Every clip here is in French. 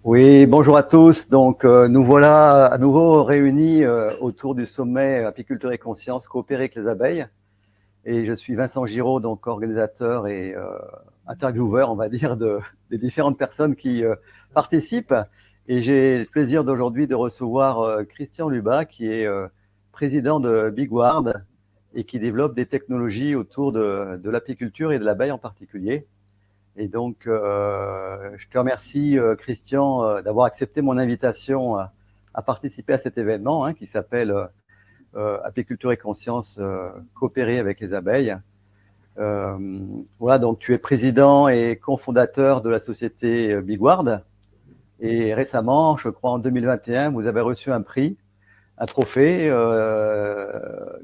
Oui, bonjour à tous. Donc, nous voilà à nouveau réunis autour du sommet Apiculture et Conscience, coopérer avec les abeilles. Et je suis Vincent Giraud, donc organisateur et intervieweur, on va dire, des différentes personnes qui participent. Et j'ai le plaisir d'aujourd'hui de recevoir Christian Lubach, qui est président de Bigward et qui développe des technologies autour de l'apiculture et de l'abeille en particulier. Et donc, je te remercie, Christian, d'avoir accepté mon invitation à participer à cet événement qui s'appelle Apiculture et Conscience, coopérer avec les abeilles. Voilà, donc tu es président et cofondateur de la société Bigward. Et récemment, je crois en 2021, vous avez reçu un prix, un trophée,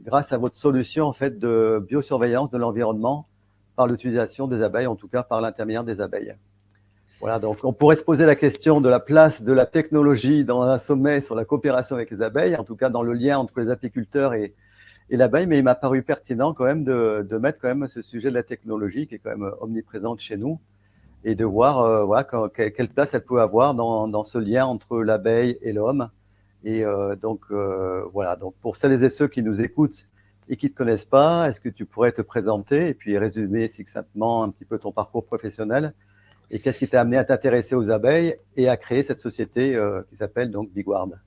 grâce à votre solution en fait, de biosurveillance de l'environnement par l'utilisation des abeilles, en tout cas par l'intermédiaire des abeilles. Voilà, donc on pourrait se poser la question de la place de la technologie dans un sommet sur la coopération avec les abeilles, en tout cas dans le lien entre les apiculteurs et l'abeille, mais il m'a paru pertinent quand même de mettre quand même ce sujet de la technologie qui est quand même omniprésente chez nous et de voir voilà, quelle place elle peut avoir dans ce lien entre l'abeille et l'homme. Et voilà, donc pour celles et ceux qui nous écoutent et qui ne te connaissent pas, est-ce que tu pourrais te présenter et puis résumer succinctement un petit peu ton parcours professionnel et qu'est-ce qui t'a amené à t'intéresser aux abeilles et à créer cette société qui s'appelle donc Bigward?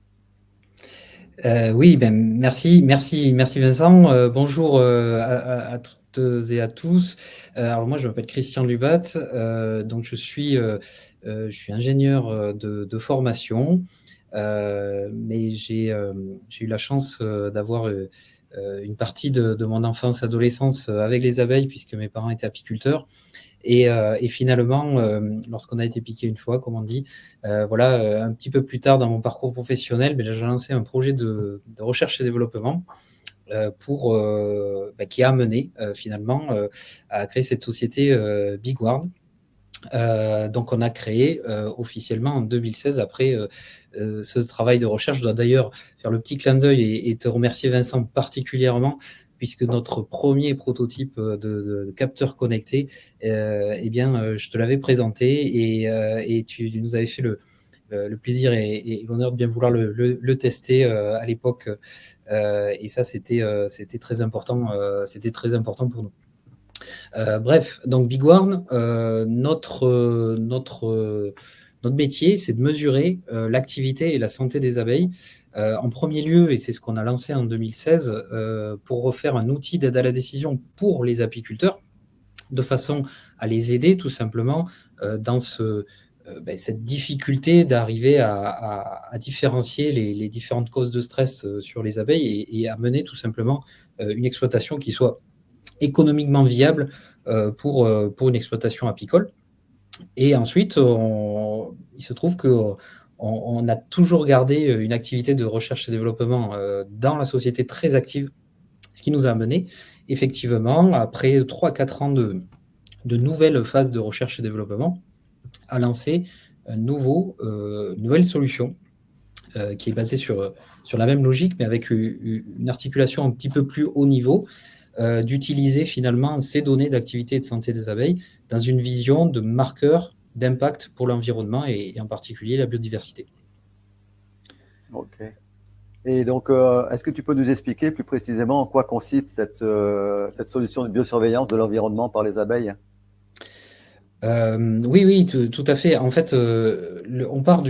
Oui, merci Vincent. Bonjour à toutes et à tous. Alors moi, je m'appelle Christian Lubat. Donc je suis ingénieur de formation, mais j'ai eu la chance d'avoir une partie de mon enfance, adolescence avec les abeilles, puisque mes parents étaient apiculteurs. Et finalement, lorsqu'on a été piqué une fois, comme on dit, voilà, un petit peu plus tard dans mon parcours professionnel, j'ai lancé un projet de recherche et développement qui a amené finalement à créer cette société Bigward. Donc on a créé officiellement en 2016 après ce travail de recherche. Je dois d'ailleurs faire le petit clin d'œil et te remercier Vincent particulièrement, puisque notre premier prototype de capteur connecté, je te l'avais présenté et tu nous avais fait le plaisir et l'honneur de bien vouloir le tester à l'époque. Et ça, c'était très important, c'était très important pour nous. Bref, donc Bigward, notre métier, c'est de mesurer l'activité et la santé des abeilles. En premier lieu, et c'est ce qu'on a lancé en 2016, pour refaire un outil d'aide à la décision pour les apiculteurs, de façon à les aider tout simplement dans cette difficulté d'arriver à différencier les différentes causes de stress sur les abeilles et à mener tout simplement une exploitation qui soit économiquement viable pour une exploitation apicole. Et ensuite, il se trouve qu'on a toujours gardé une activité de recherche et développement dans la société très active, ce qui nous a amené effectivement, après 3-4 ans de nouvelles phases de recherche et développement, à lancer une nouvelle solution qui est basée sur la même logique, mais avec une articulation un petit peu plus haut niveau, d'utiliser finalement ces données d'activité et de santé des abeilles dans une vision de marqueur d'impact pour l'environnement et en particulier la biodiversité. Ok. Et donc, est-ce que tu peux nous expliquer plus précisément en quoi consiste cette solution de biosurveillance de l'environnement par les abeilles? Oui, tout à fait. En fait, on part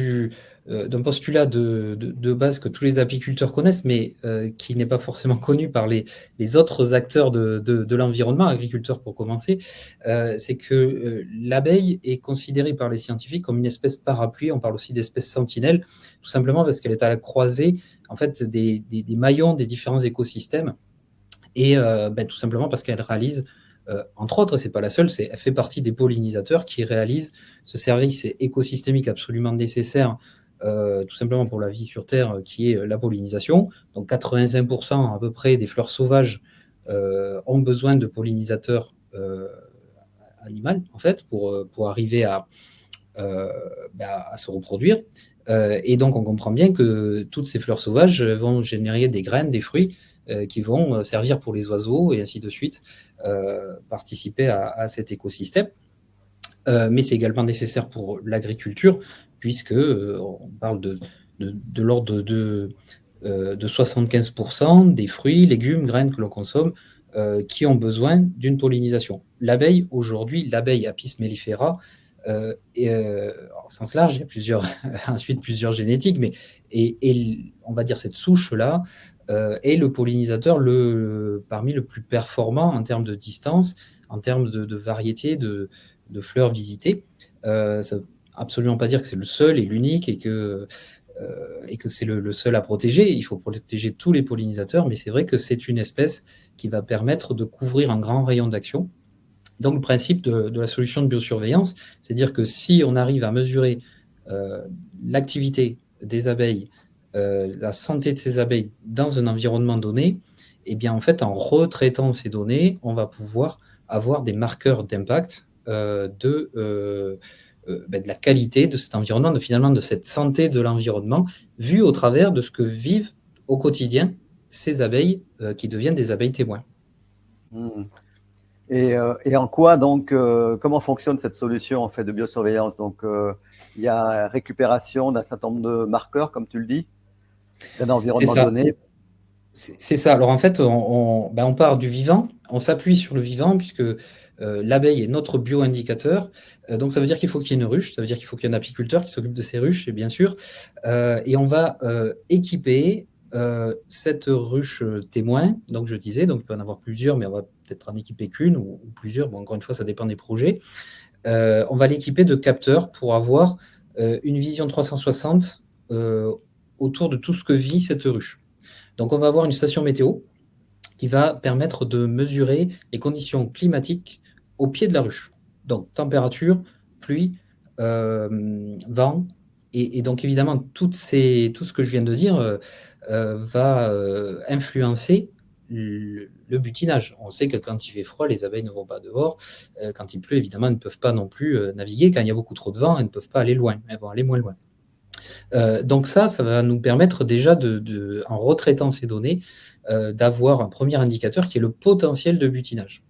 d'un postulat de base que tous les apiculteurs connaissent, mais qui n'est pas forcément connu par les autres acteurs de l'environnement, agriculteurs pour commencer. C'est que l'abeille est considérée par les scientifiques comme une espèce parapluie. On parle aussi d'espèce sentinelle, tout simplement parce qu'elle est à la croisée en fait, des maillons des différents écosystèmes et tout simplement parce qu'elle réalise entre autres, c'est pas la seule, elle fait partie des pollinisateurs qui réalisent ce service écosystémique absolument nécessaire, tout simplement pour la vie sur Terre, qui est la pollinisation. Donc 85% à peu près des fleurs sauvages ont besoin de pollinisateurs animaux, en fait, pour arriver à se reproduire. Et donc on comprend bien que toutes ces fleurs sauvages vont générer des graines, des fruits, qui vont servir pour les oiseaux et ainsi de suite, participer à cet écosystème. Mais c'est également nécessaire pour l'agriculture, puisque on parle de l'ordre de 75% des fruits, légumes, graines que l'on consomme qui ont besoin d'une pollinisation. L'abeille, aujourd'hui, l'abeille Apis mellifera, au sens large, il y a ensuite plusieurs génétiques, mais on va dire cette souche-là est le pollinisateur parmi le plus performant en termes de distance, en termes de variété de fleurs visitées. Ça ne veut absolument pas dire que c'est le seul et l'unique et que c'est le seul à protéger. Il faut protéger tous les pollinisateurs, mais c'est vrai que c'est une espèce qui va permettre de couvrir un grand rayon d'action. Donc, le principe de la solution de biosurveillance, c'est dire que si on arrive à mesurer l'activité des abeilles, la santé de ces abeilles dans un environnement donné, eh bien, en fait, en retraitant ces données, on va pouvoir avoir des marqueurs d'impact de la qualité de cet environnement, finalement de cette santé de l'environnement, vu au travers de ce que vivent au quotidien ces abeilles qui deviennent des abeilles témoins. Et en quoi, donc, comment fonctionne cette solution en fait, de biosurveillance? Donc, il y a récupération d'un certain nombre de marqueurs, comme tu le dis, d'un environnement donné. C'est ça. Alors, en fait, on part du vivant, on s'appuie sur le vivant, puisque l'abeille est notre bio-indicateur. Donc, ça veut dire qu'il faut qu'il y ait une ruche, ça veut dire qu'il faut qu'il y ait un apiculteur qui s'occupe de ces ruches, et bien sûr. Et on va équiper cette ruche témoin, donc je disais, donc il peut en avoir plusieurs, mais on va peut-être en équiper qu'une ou plusieurs. Bon, encore une fois, ça dépend des projets. On va l'équiper de capteurs pour avoir une vision 360 autour de tout ce que vit cette ruche. Donc, on va avoir une station météo qui va permettre de mesurer les conditions climatiques au pied de la ruche. Donc, température, pluie, vent, et donc évidemment, tout ce que je viens de dire va influencer le butinage. On sait que quand il fait froid, les abeilles ne vont pas dehors. Quand il pleut, évidemment, elles ne peuvent pas non plus naviguer. Quand il y a beaucoup trop de vent, elles ne peuvent pas aller loin. Elles vont aller moins loin. Donc ça va nous permettre déjà, en retraitant ces données, d'avoir un premier indicateur qui est le potentiel de butinage.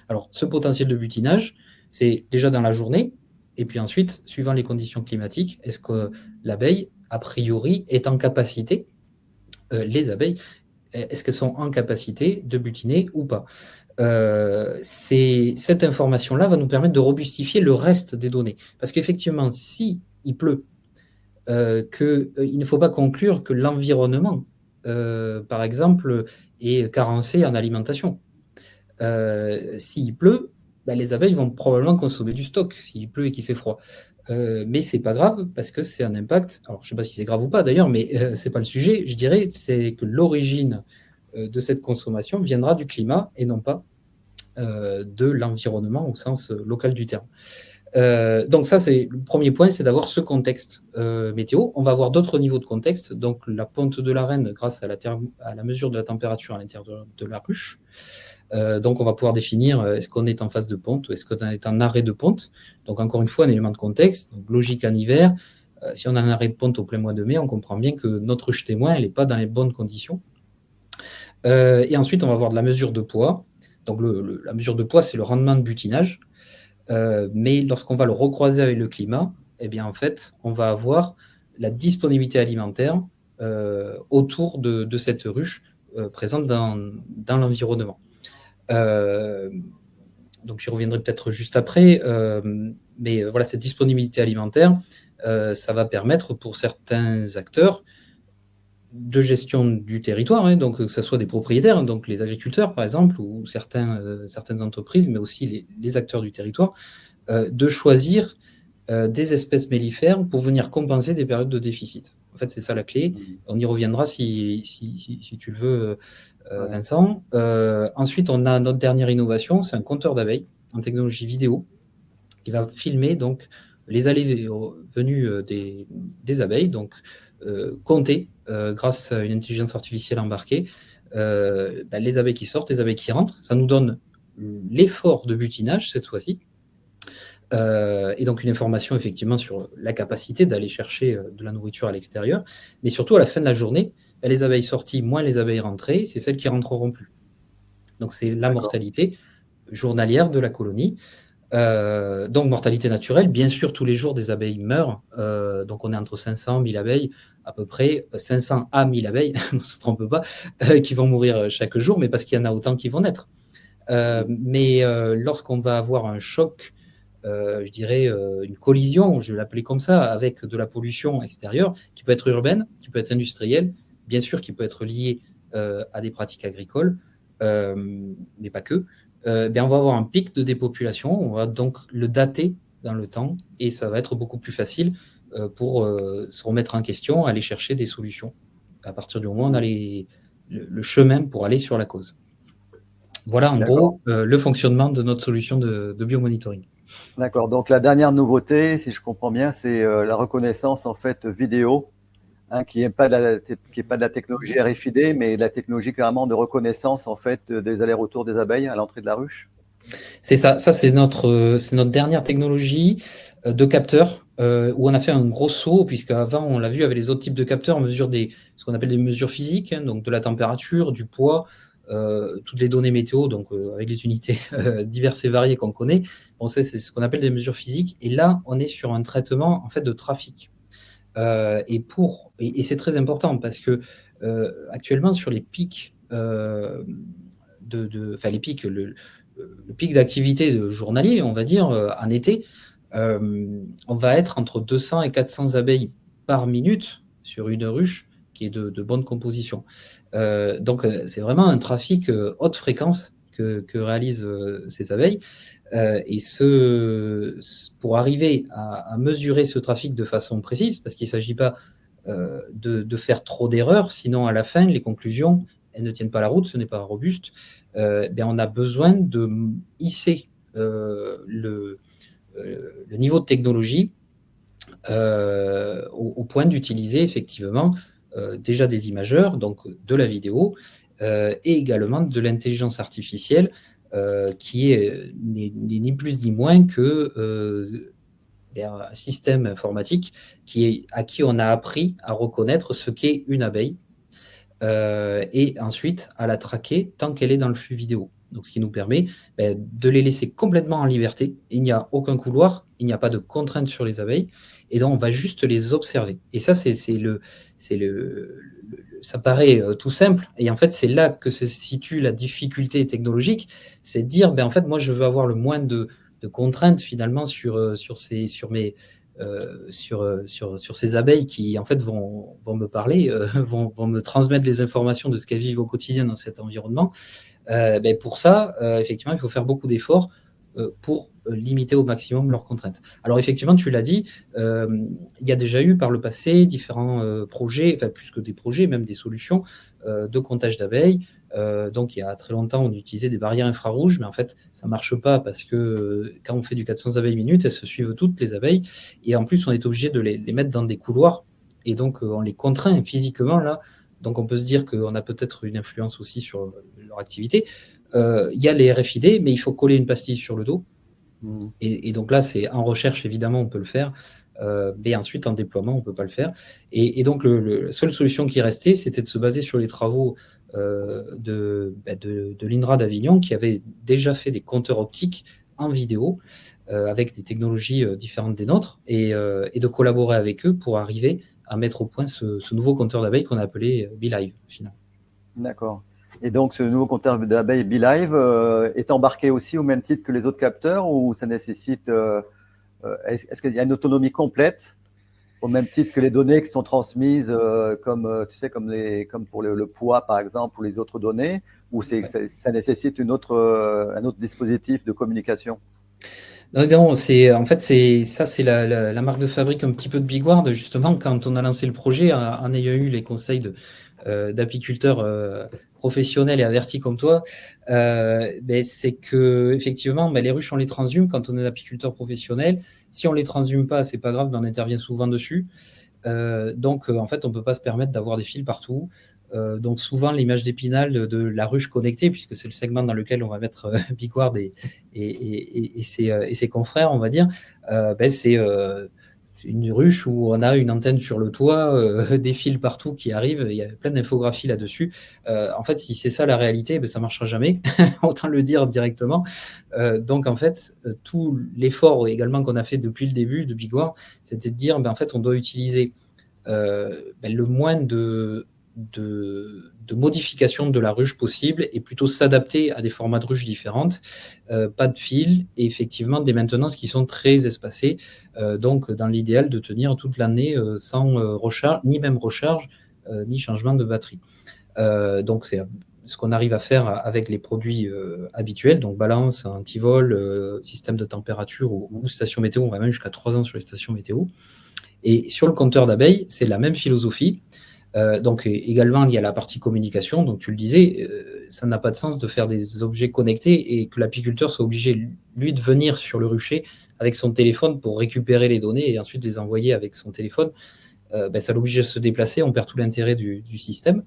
Alors, ce potentiel de butinage, c'est déjà dans la journée, et puis ensuite, suivant les conditions climatiques, est-ce que l'abeille, a priori, est en capacité, les abeilles, est-ce qu'elles sont en capacité de butiner ou pas? Cette information-là va nous permettre de robustifier le reste des données. Parce qu'effectivement, si il pleut, il ne faut pas conclure que l'environnement, par exemple, est carencé en alimentation. S'il pleut, les abeilles vont probablement consommer du stock, s'il pleut et qu'il fait froid. Mais c'est pas grave parce que c'est un impact. Alors, je ne sais pas si c'est grave ou pas d'ailleurs, mais c'est pas le sujet. Je dirais c'est que l'origine de cette consommation viendra du climat et non pas de l'environnement au sens local du terme. Donc ça, c'est le premier point, c'est d'avoir ce contexte météo. On va avoir d'autres niveaux de contexte, donc la ponte de la reine grâce à la mesure de la température à l'intérieur de la ruche. Donc on va pouvoir définir est-ce qu'on est en phase de ponte ou est-ce qu'on est en arrêt de ponte. Donc encore une fois, un élément de contexte, donc logique en hiver. Si on a un arrêt de ponte au plein mois de mai, on comprend bien que notre ruche témoin, elle n'est pas dans les bonnes conditions. Et ensuite, on va avoir de la mesure de poids. Donc la mesure de poids, c'est le rendement de butinage. Mais lorsqu'on va le recroiser avec le climat, eh bien, en fait, on va avoir la disponibilité alimentaire autour de cette ruche présente dans l'environnement. Donc, j'y reviendrai peut-être juste après. Mais voilà, cette disponibilité alimentaire, ça va permettre pour certains acteurs de gestion du territoire, donc que ce soit des propriétaires, donc les agriculteurs par exemple, ou certaines entreprises, mais aussi les acteurs du territoire, de choisir des espèces mellifères pour venir compenser des périodes de déficit. En fait, c'est ça la clé. On y reviendra si tu le veux, Vincent. Ensuite, on a notre dernière innovation, c'est un compteur d'abeilles en technologie vidéo qui va filmer donc les allées et venues des abeilles, donc compter grâce à une intelligence artificielle embarquée les abeilles qui sortent, les abeilles qui rentrent. Ça nous donne l'effort de butinage cette fois-ci. Et donc une information effectivement sur la capacité d'aller chercher de la nourriture à l'extérieur, mais surtout à la fin de la journée, les abeilles sorties moins les abeilles rentrées, c'est celles qui rentreront plus. Donc c'est la mortalité journalière de la colonie. Donc, mortalité naturelle, bien sûr, tous les jours, des abeilles meurent. Donc, on est entre 500 et 1000 abeilles, à peu près 500 à 1000 abeilles, on ne se trompe pas, qui vont mourir chaque jour, mais parce qu'il y en a autant qui vont naître. Mais lorsqu'on va avoir un choc, je dirais une collision, je vais l'appeler comme ça, avec de la pollution extérieure, qui peut être urbaine, qui peut être industrielle, bien sûr, qui peut être liée à des pratiques agricoles, mais pas que. On va avoir un pic de dépopulation, on va donc le dater dans le temps, et ça va être beaucoup plus facile pour se remettre en question, aller chercher des solutions. À partir du moment où on a le chemin pour aller sur la cause. Voilà en gros le fonctionnement de notre solution de biomonitoring. D'accord. Donc la dernière nouveauté, si je comprends bien, c'est la reconnaissance en fait vidéo, hein, qui n'est pas de la technologie RFID, mais de la technologie carrément de reconnaissance en fait des allers-retours des abeilles à l'entrée de la ruche. C'est ça. Ça c'est notre dernière technologie de capteur où on a fait un gros saut, puisqu'avant on l'a vu avec les autres types de capteurs, on mesure ce qu'on appelle des mesures physiques, hein, donc de la température, du poids. Toutes les données météo, donc avec les unités diverses et variées qu'on connaît, c'est ce qu'on appelle des mesures physiques. Et là, on est sur un traitement en fait de trafic. Et c'est très important parce que actuellement sur les pics les pics, le pic d'activité de journalier, on va dire en été, on va être entre 200 et 400 abeilles par minute sur une ruche qui est de bonne composition. Donc, c'est vraiment un trafic haute fréquence que réalisent ces abeilles. Et pour arriver à mesurer ce trafic de façon précise, parce qu'il ne s'agit pas de faire trop d'erreurs, sinon à la fin, les conclusions, elles ne tiennent pas la route, ce n'est pas robuste. On a besoin de hisser le niveau de technologie au point d'utiliser effectivement déjà des imageurs, donc de la vidéo, et également de l'intelligence artificielle qui n'est ni plus ni moins que un système informatique à qui on a appris à reconnaître ce qu'est une abeille et ensuite à la traquer tant qu'elle est dans le flux vidéo. Donc, ce qui nous permet de les laisser complètement en liberté. Il n'y a aucun couloir, il n'y a pas de contrainte sur les abeilles, et donc on va juste les observer. Et ça, ça paraît tout simple, et en fait, c'est là que se situe la difficulté technologique, c'est de dire, en fait, moi, je veux avoir le moins de contraintes finalement sur ces abeilles qui en fait vont me parler, vont me transmettre les informations de ce qu'elles vivent au quotidien dans cet environnement. Pour ça, effectivement, il faut faire beaucoup d'efforts pour limiter au maximum leurs contraintes. Alors effectivement, tu l'as dit, il y a déjà eu par le passé différents projets, enfin plus que des projets, même des solutions de comptage d'abeilles. Donc il y a très longtemps, on utilisait des barrières infrarouges, mais en fait, ça ne marche pas parce que quand on fait du 400 abeilles minute, elles se suivent toutes les abeilles, et en plus, on est obligé de les mettre dans des couloirs, et donc on les contraint physiquement là. Donc on peut se dire qu'on a peut-être une influence aussi sur leur activité. Il y a les RFID, mais il faut coller une pastille sur le dos. Et donc là, c'est en recherche, évidemment, on peut le faire. Mais ensuite, en déploiement, on ne peut pas le faire. Et donc, la seule solution qui restait, c'était de se baser sur les travaux de l'INRA d'Avignon, qui avait déjà fait des compteurs optiques en vidéo, avec des technologies différentes des nôtres, et de collaborer avec eux pour arriver à mettre au point ce nouveau compteur d'abeilles qu'on a appelé BeeLive, finalement. D'accord. Et donc, ce nouveau compteur d'abeilles BeeLive est embarqué aussi au même titre que les autres capteurs, ou ça nécessite... est-ce qu'il y a une autonomie complète au même titre que les données qui sont transmises comme pour le poids, par exemple, ou les autres données, ou ça nécessite un autre dispositif de communication? Non, en fait, c'est la marque de fabrique un petit peu de Bigward, justement, quand on a lancé le projet, en ayant eu les conseils d'apiculteurs professionnels et avertis comme toi, c'est que effectivement, les ruches, on les transhume quand on est apiculteur professionnel. Si on les transhume pas, c'est pas grave, mais on intervient souvent dessus. Donc, en fait, on peut pas se permettre d'avoir des fils partout. Donc souvent l'image d'Épinal de la ruche connectée, puisque c'est le segment dans lequel on va mettre Bigward et ses confrères, on va dire, c'est une ruche où on a une antenne sur le toit, des fils partout qui arrivent, il y a plein d'infographies là-dessus. En fait, si c'est ça la réalité, ben, ça ne marchera jamais, autant le dire directement. Donc, en fait, tout l'effort également qu'on a fait depuis le début de Bigware, c'était de dire, ben, en fait, on doit utiliser ben, le moins de modifications de la ruche possible et plutôt s'adapter à des formats de ruches différentes, pas de fil et effectivement des maintenances qui sont très espacées, donc dans l'idéal de tenir toute l'année sans recharge, ni même recharge, ni changement de batterie. Donc c'est ce qu'on arrive à faire avec les produits habituels, donc balance, antivol, système de température ou station météo, on va même jusqu'à 3 ans sur les stations météo. Et sur le compteur d'abeilles, c'est la même philosophie. Donc également, il y a la partie communication. Donc tu le disais, ça n'a pas de sens de faire des objets connectés et que l'apiculteur soit obligé, lui, de venir sur le rucher avec son téléphone pour récupérer les données et ensuite les envoyer avec son téléphone. Ben, ça l'oblige à se déplacer, on perd tout l'intérêt du système.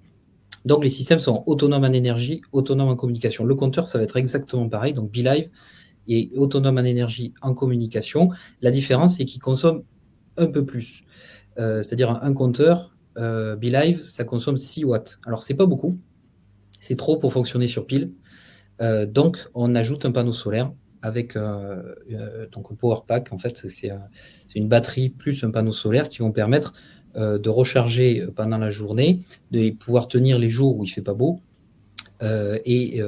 Donc les systèmes sont autonomes en énergie, autonomes en communication. Le compteur, ça va être exactement pareil. Donc BeLive est autonome en énergie, en communication. La différence, c'est qu'il consomme un peu plus. C'est-à-dire un compteur BeLive, ça consomme 6 watts. Alors, c'est pas beaucoup, c'est trop pour fonctionner sur pile. Donc, on ajoute un panneau solaire avec donc un power pack. En fait, c'est une batterie plus un panneau solaire qui vont permettre de recharger pendant la journée, de pouvoir tenir les jours où il fait pas beau. Et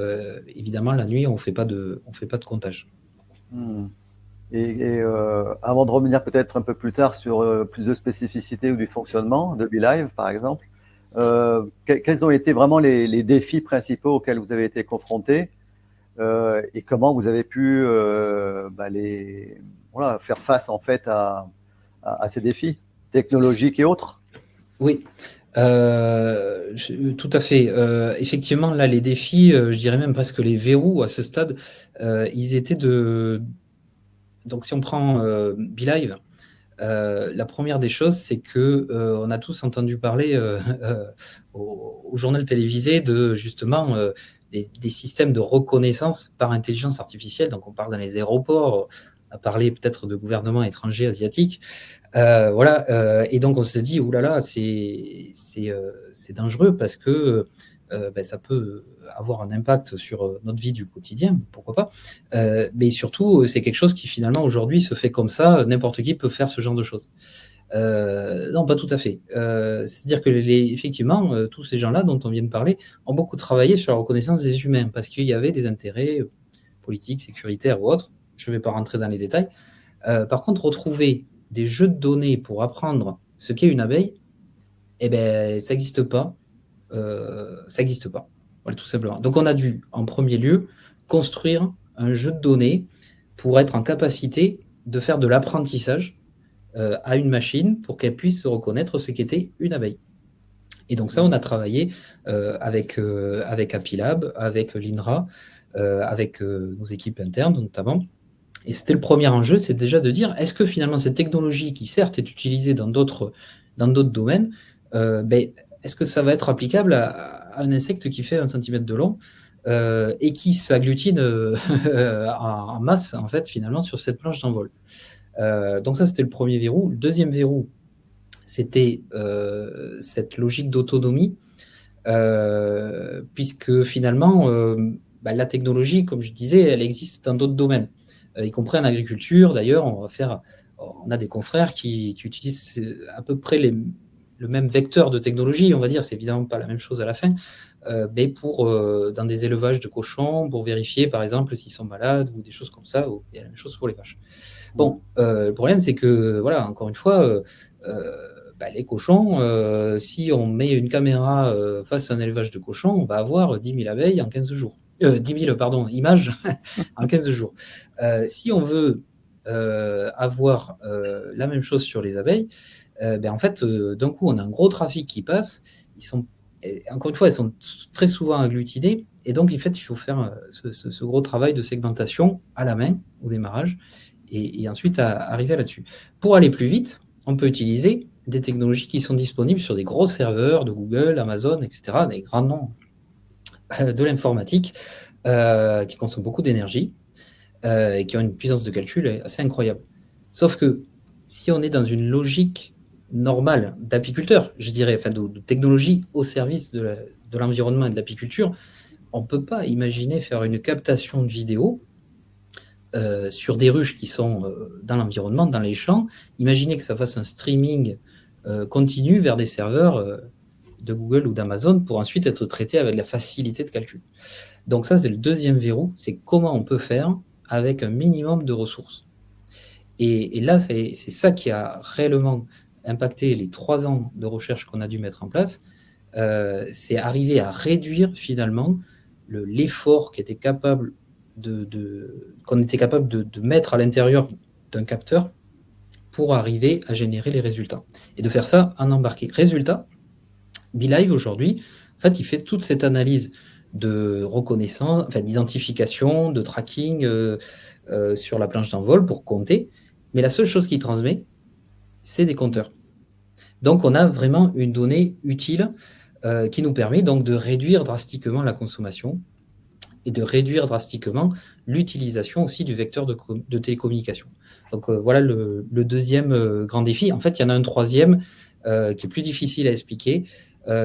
évidemment, la nuit, on fait pas de comptage. Et avant de revenir peut-être un peu plus tard sur plus de spécificités ou du fonctionnement de BeLive, par exemple, quels ont été vraiment les défis principaux auxquels vous avez été confrontés et comment vous avez pu faire face en fait à ces défis technologiques et autres? Oui, tout à fait. Effectivement, là, les défis, je dirais même presque les verrous à ce stade, ils étaient de... Donc, si on prend BeLive, la première des choses, c'est que on a tous entendu parler au journal télévisé de justement des systèmes de reconnaissance par intelligence artificielle. Donc, on parle dans les aéroports, on a parlé peut-être de gouvernements étrangers asiatiques. Voilà, et donc on se dit, oulala, c'est dangereux parce que ça peut avoir un impact sur notre vie du quotidien, pourquoi pas. Mais surtout, c'est quelque chose qui finalement aujourd'hui se fait comme ça, n'importe qui peut faire ce genre de choses. Non, pas tout à fait. C'est-à-dire que effectivement, tous ces gens-là dont on vient de parler ont beaucoup travaillé sur la reconnaissance des humains parce qu'il y avait des intérêts politiques, sécuritaires ou autres. Je ne vais pas rentrer dans les détails. Par contre, retrouver des jeux de données pour apprendre ce qu'est une abeille, eh ben, ça n'existe pas. Ça n'existe pas. Voilà, tout simplement. Donc, on a dû, en premier lieu, construire un jeu de données pour être en capacité de faire de l'apprentissage à une machine pour qu'elle puisse reconnaître ce qu'était une abeille. Et donc ça, on a travaillé avec Apilab, avec l'INRA, avec nos équipes internes notamment. Et c'était le premier enjeu, c'est déjà de dire, est-ce que finalement cette technologie qui certes est utilisée dans d'autres domaines, est-ce que ça va être applicable à un insecte qui fait 1 cm de long et qui s'agglutine en masse, en fait, finalement, sur cette planche d'envol. Donc ça, c'était le premier verrou. Le deuxième verrou, c'était cette logique d'autonomie, puisque finalement, la technologie, comme je disais, elle existe dans d'autres domaines, y compris en agriculture. D'ailleurs, on a des confrères qui utilisent à peu près le même vecteur de technologie, on va dire, c'est évidemment pas la même chose à la fin, mais dans des élevages de cochons, pour vérifier par exemple s'ils sont malades ou des choses comme ça, ou il y a la même chose pour les vaches. Bon, le problème c'est que, voilà, encore une fois, les cochons, si on met une caméra face à un élevage de cochons, on va avoir 10 000 abeilles en 15 jours. 10 000, pardon, images en 15 jours. Si on veut avoir la même chose sur les abeilles, en fait, d'un coup, on a un gros trafic qui passe. Encore une fois, elles sont très souvent agglutinées. Et donc, en fait, il faut faire ce gros travail de segmentation à la main au démarrage et ensuite arriver là-dessus. Pour aller plus vite, on peut utiliser des technologies qui sont disponibles sur des gros serveurs de Google, Amazon, etc., des grands noms de l'informatique qui consomment beaucoup d'énergie et qui ont une puissance de calcul assez incroyable. Sauf que si on est dans une logique normale d'apiculteur, je dirais, enfin de technologie au service de l'environnement et de l'apiculture, on ne peut pas imaginer faire une captation de vidéo sur des ruches qui sont dans l'environnement, dans les champs. Imaginez que ça fasse un streaming continu vers des serveurs de Google ou d'Amazon pour ensuite être traité avec de la facilité de calcul. Donc ça, c'est le deuxième verrou, c'est comment on peut faire avec un minimum de ressources. Et là, c'est ça qui a réellement impacté les 3 ans de recherche qu'on a dû mettre en place. C'est arriver à réduire finalement l'effort qu'on était capable de mettre à l'intérieur d'un capteur pour arriver à générer les résultats. Et de faire ça en embarqué. Résultat, BeLive aujourd'hui, en fait, il fait toute cette analyse de reconnaissance, enfin d'identification, de tracking sur la planche d'envol pour compter. Mais la seule chose qu'il transmet, c'est des compteurs. Donc, on a vraiment une donnée utile qui nous permet donc de réduire drastiquement la consommation et de réduire drastiquement l'utilisation aussi du vecteur de télécommunication. Donc, voilà le deuxième grand défi. En fait, il y en a un troisième qui est plus difficile à expliquer.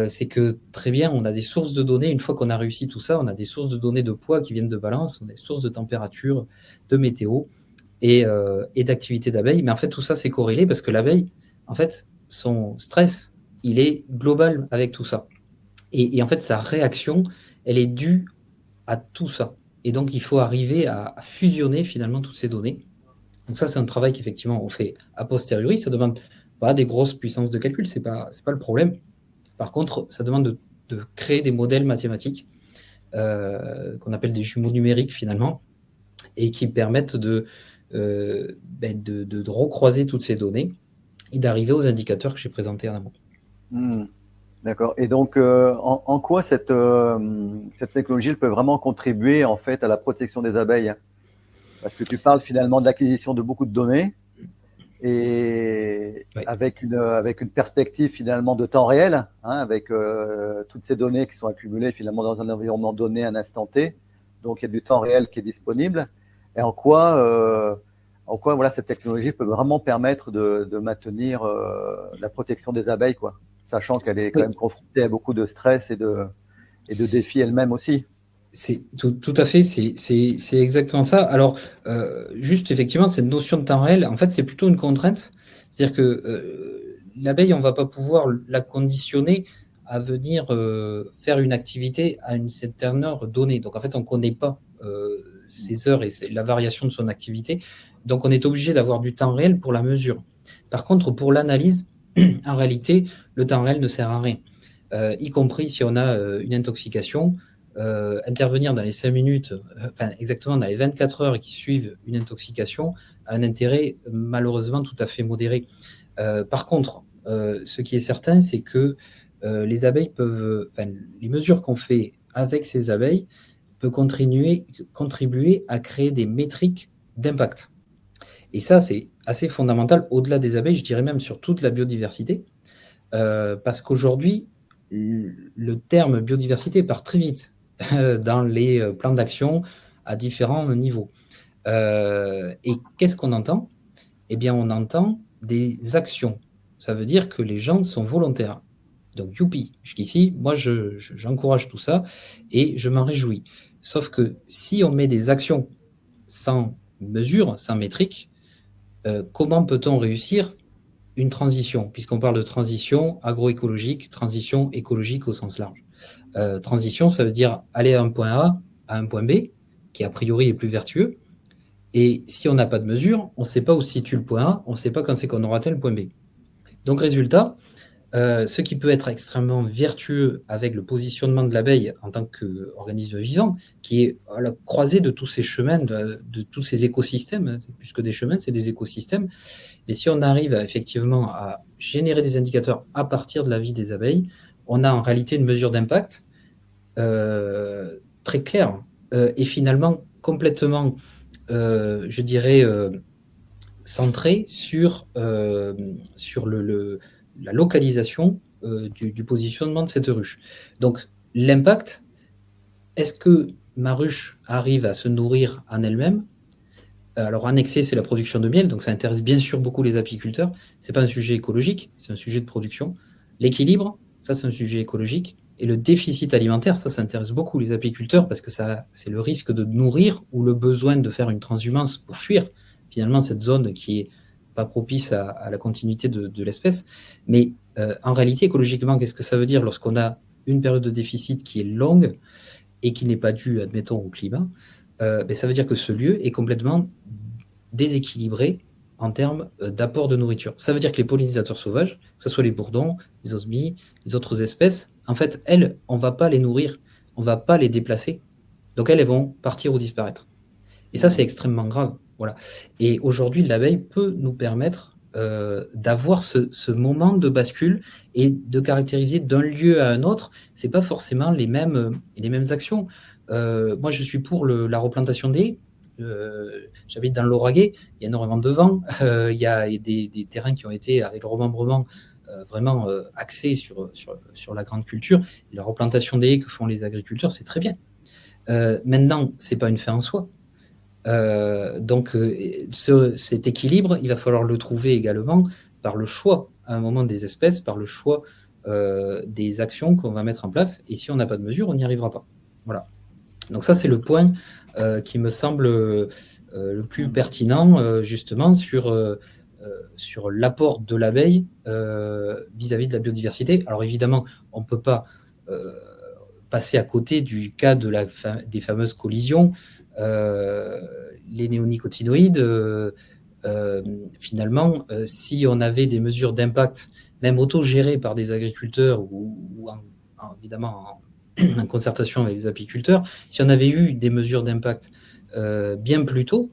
C'est que très bien, on a des sources de données. Une fois qu'on a réussi tout ça, on a des sources de données de poids qui viennent de balance, on a des sources de température, de météo et d'activité d'abeille. Mais en fait, tout ça, c'est corrélé parce que l'abeille, en fait, son stress, il est global avec tout ça. Et en fait, sa réaction, elle est due à tout ça. Et donc, il faut arriver à fusionner finalement toutes ces données. Donc ça, c'est un travail qu'effectivement, on fait a posteriori. Ça demande pas des grosses puissances de calcul, c'est pas le problème. Par contre, ça demande de créer des modèles mathématiques qu'on appelle des jumeaux numériques finalement, et qui permettent de recroiser toutes ces données et d'arriver aux indicateurs que j'ai présentés en amont. D'accord. Et donc, en quoi cette technologie elle peut vraiment contribuer en fait à la protection des abeilles? Parce que tu parles finalement de l'acquisition de beaucoup de données et Oui. avec une perspective finalement de temps réel, hein, avec toutes ces données qui sont accumulées finalement dans un environnement donné à un instant T. Donc, il y a du temps réel qui est disponible. Et en quoi voilà, cette technologie peut vraiment permettre de maintenir la protection des abeilles, quoi, sachant qu'elle est quand même confrontée à beaucoup de stress et de défis elle-même aussi. C'est tout à fait, c'est exactement ça. Alors, juste effectivement, cette notion de temps réel, en fait, c'est plutôt une contrainte. C'est-à-dire que l'abeille, on ne va pas pouvoir la conditionner à venir faire une activité à une certaine heure donnée. Donc, en fait, on ne connaît pas ses heures et la variation de son activité. Donc, on est obligé d'avoir du temps réel pour la mesure. Par contre, pour l'analyse, en réalité, le temps réel ne sert à rien. Y compris si on a une intoxication. Intervenir dans les 5 minutes, enfin exactement dans les 24 heures qui suivent une intoxication, a un intérêt malheureusement tout à fait modéré. Par contre, ce qui est certain, c'est que les abeilles peuvent, les mesures qu'on fait avec ces abeilles peuvent contribuer à créer des métriques d'impact. Et ça, c'est assez fondamental au-delà des abeilles, je dirais même sur toute la biodiversité, parce qu'aujourd'hui, le terme biodiversité part très vite dans les plans d'action à différents niveaux. Et qu'est-ce qu'on entend? Eh bien, on entend des actions. Ça veut dire que les gens sont volontaires. Donc, youpi, jusqu'ici, moi, j'encourage tout ça et je m'en réjouis. Sauf que si on met des actions sans mesure, sans métrique, comment peut-on réussir une transition, puisqu'on parle de transition agroécologique, transition écologique au sens large. Transition, ça veut dire aller à un point A à un point B, qui a priori est plus vertueux. Et si on n'a pas de mesure, on ne sait pas où se situe le point A, on ne sait pas quand c'est qu'on aura atteint le point B. Donc, résultat, ce qui peut être extrêmement vertueux avec le positionnement de l'abeille en tant qu'organisme vivant, qui est à la croisée de tous ces chemins, de tous ces écosystèmes, plus que des chemins, c'est des écosystèmes. Mais si on arrive effectivement à générer des indicateurs à partir de la vie des abeilles, on a en réalité une mesure d'impact très claire et finalement complètement, je dirais, centrée sur la localisation du positionnement de cette ruche. Donc l'impact, est-ce que ma ruche arrive à se nourrir en elle-même? Alors, annexé, c'est la production de miel, donc ça intéresse bien sûr beaucoup les apiculteurs. Ce n'est pas un sujet écologique, c'est un sujet de production. L'équilibre, ça, c'est un sujet écologique. Et le déficit alimentaire, ça intéresse beaucoup les apiculteurs parce que ça, c'est le risque de nourrir ou le besoin de faire une transhumance pour fuir finalement cette zone qui est pas propice à la continuité de l'espèce. Mais en réalité, écologiquement, qu'est-ce que ça veut dire lorsqu'on a une période de déficit qui est longue et qui n'est pas due, admettons, au climat? Ça veut dire que ce lieu est complètement déséquilibré en termes d'apport de nourriture. Ça veut dire que les pollinisateurs sauvages, que ce soit les bourdons, les osmies, les autres espèces, en fait, elles, on ne va pas les nourrir, on ne va pas les déplacer. Donc elles vont partir ou disparaître. Et ça, c'est extrêmement grave. Voilà. Et aujourd'hui, l'abeille peut nous permettre d'avoir ce moment de bascule et de caractériser d'un lieu à un autre. Ce n'est pas forcément les mêmes actions. Moi, je suis pour la replantation des haies. J'habite dans l'Auragais, il y a énormément de vent, il y a des terrains qui ont été, avec le remembrement, vraiment axés sur la grande culture. Et la replantation des haies que font les agriculteurs, c'est très bien. Maintenant, ce n'est pas une fin en soi. Donc, cet équilibre, il va falloir le trouver également par le choix, à un moment, des espèces, par le choix des actions qu'on va mettre en place. Et si on n'a pas de mesure, on n'y arrivera pas. Voilà. Donc ça, c'est le point qui me semble le plus pertinent, justement, sur l'apport de l'abeille vis-à-vis de la biodiversité. Alors évidemment, on ne peut pas passer à côté du cas des fameuses collisions. Les néonicotinoïdes, finalement, si on avait des mesures d'impact, même autogérées par des agriculteurs ou évidemment en concertation avec les apiculteurs, si on avait eu des mesures d'impact bien plus tôt,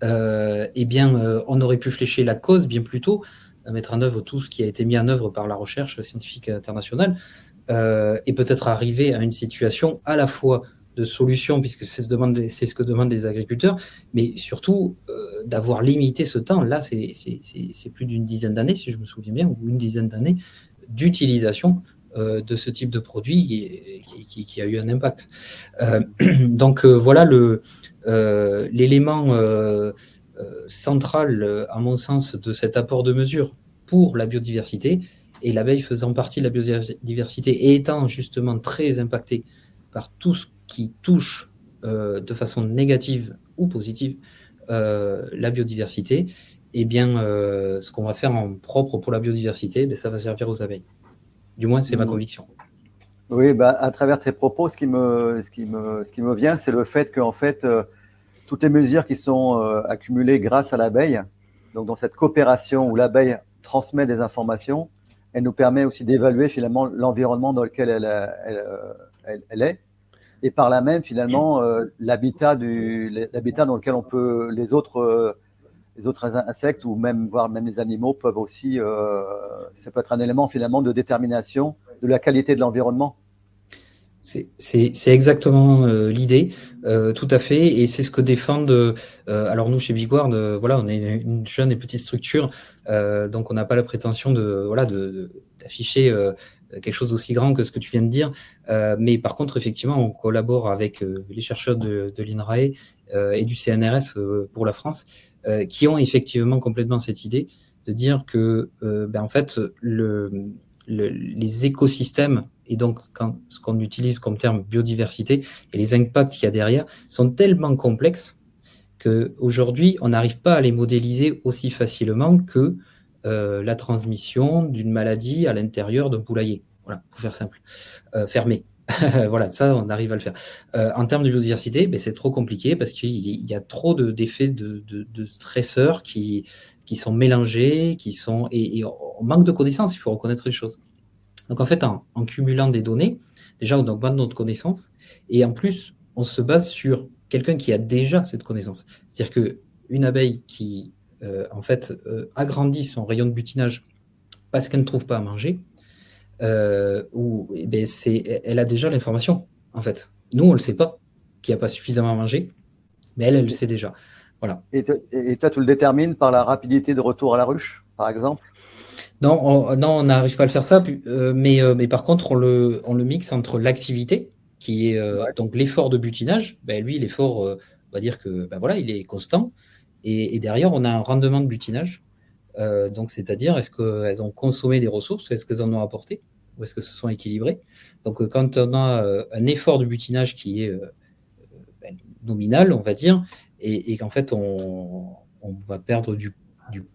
on aurait pu flécher la cause bien plus tôt, mettre en œuvre tout ce qui a été mis en œuvre par la recherche scientifique internationale, et peut-être arriver à une situation à la fois de solution, puisque c'est ce que demandent les agriculteurs, mais surtout d'avoir limité ce temps. Là, c'est plus d'une dizaine d'années, si je me souviens bien, ou une dizaine d'années d'utilisation de ce type de produit qui a eu un impact. Donc voilà l'élément central, à mon sens, de cet apport de mesures pour la biodiversité, et l'abeille faisant partie de la biodiversité et étant justement très impactée par tout ce qui touche de façon négative ou positive la biodiversité, eh bien, ce qu'on va faire en propre pour la biodiversité, ça va servir aux abeilles. Du moins, c'est ma conviction. Oui, à travers tes propos, ce qui me vient, c'est le fait que, en fait, toutes les mesures qui sont accumulées grâce à l'abeille, donc dans cette coopération où l'abeille transmet des informations, elle nous permet aussi d'évaluer finalement l'environnement dans lequel elle est, et par là même finalement l'habitat dans lequel les autres insectes ou voire même les animaux peuvent aussi, ça peut être un élément finalement de détermination de la qualité de l'environnement. C'est exactement l'idée, tout à fait, et c'est ce que défendent. Alors nous, chez Bigward, voilà, on est une jeune et petite structure, donc on n'a pas la prétention d'afficher quelque chose d'aussi grand que ce que tu viens de dire, mais par contre, effectivement, on collabore avec les chercheurs de l'INRAE et du CNRS pour la France, qui ont effectivement complètement cette idée de dire que, en fait, les écosystèmes, et donc ce qu'on utilise comme terme biodiversité et les impacts qu'il y a derrière, sont tellement complexes qu'aujourd'hui, on n'arrive pas à les modéliser aussi facilement que la transmission d'une maladie à l'intérieur d'un poulailler. Voilà, pour faire simple. Fermé. Voilà, ça, on arrive à le faire. En termes de biodiversité, c'est trop compliqué parce qu'il y a trop d'effets de stresseurs qui sont mélangés, et on manque de connaissances, il faut reconnaître les choses. Donc en fait, en cumulant des données, déjà on augmente notre connaissance, et en plus, on se base sur quelqu'un qui a déjà cette connaissance. C'est-à-dire qu'une abeille qui, agrandit son rayon de butinage parce qu'elle ne trouve pas à manger, elle a déjà l'information, en fait. Nous, on ne le sait pas, qu'il n'y a pas suffisamment à manger, mais elle le sait déjà. Voilà. Et toi, tu le détermines par la rapidité de retour à la ruche, par exemple? Non, on n'arrive pas à le faire ça, mais par contre, on le mixe entre l'activité, qui est donc l'effort de butinage. Lui, l'effort va dire que ben voilà, il est constant. Et derrière, on a un rendement de butinage. Donc, c'est-à-dire, est-ce qu'elles ont consommé des ressources, est-ce qu'elles en ont apporté, ou est-ce que ce sont équilibrées? Donc, quand on a un effort de butinage qui est nominal, on va dire, et qu'en fait, on va perdre du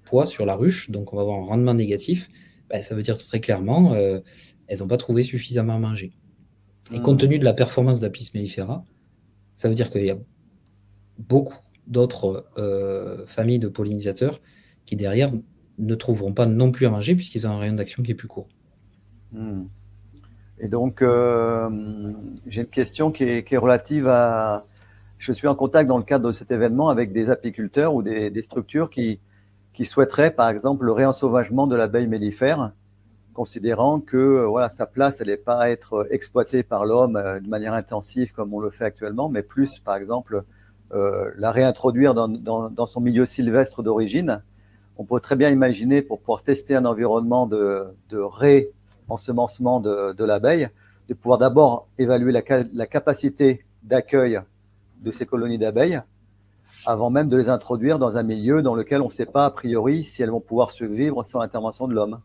poids sur la ruche, donc on va avoir un rendement négatif, ben, ça veut dire très clairement, elles n'ont pas trouvé suffisamment à manger. Et compte tenu de la performance d'Apis mellifera, ça veut dire qu'il y a beaucoup d'autres familles de pollinisateurs qui, derrière, ne trouveront pas non plus à manger puisqu'ils ont un rayon d'action qui est plus court. Et donc, j'ai une question qui est relative à... Je suis en contact dans le cadre de cet événement avec des apiculteurs ou des structures qui souhaiteraient, par exemple, le réensauvagement de l'abeille mellifère, considérant que voilà, sa place, elle n'est pas à être exploitée par l'homme de manière intensive comme on le fait actuellement, mais plus, par exemple, la réintroduire dans son milieu sylvestre d'origine. On peut très bien imaginer, pour pouvoir tester un environnement de réensemencement de l'abeille, de pouvoir d'abord évaluer la capacité d'accueil de ces colonies d'abeilles avant même de les introduire dans un milieu dans lequel on ne sait pas a priori si elles vont pouvoir survivre sans l'intervention de l'homme.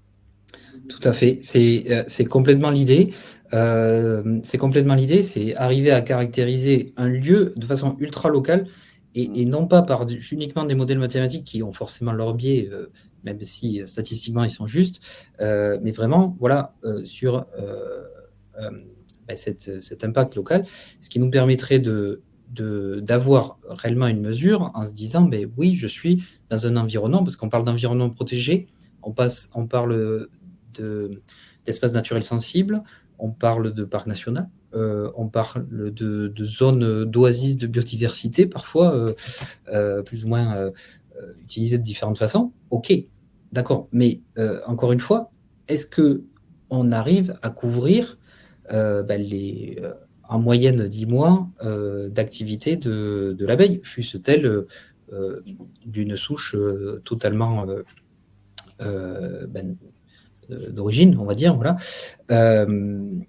Tout à fait, c'est complètement l'idée. C'est complètement l'idée, c'est arriver à caractériser un lieu de façon ultra locale et non pas par uniquement des modèles mathématiques qui ont forcément leur biais, même si statistiquement ils sont justes, mais vraiment voilà, sur cet impact local, ce qui nous permettrait d'avoir réellement une mesure en se disant, ben oui, je suis dans un environnement, parce qu'on parle d'environnement protégé, on parle d'espaces naturels sensibles, on parle de parc national, on parle de zones d'oasis de biodiversité, parfois plus ou moins utilisées de différentes façons. Ok, d'accord, mais encore une fois, est-ce qu'on arrive à couvrir en moyenne 10 mois d'activité de l'abeille, fût-ce-t-elle d'une souche totalement d'origine, on va dire. Voilà.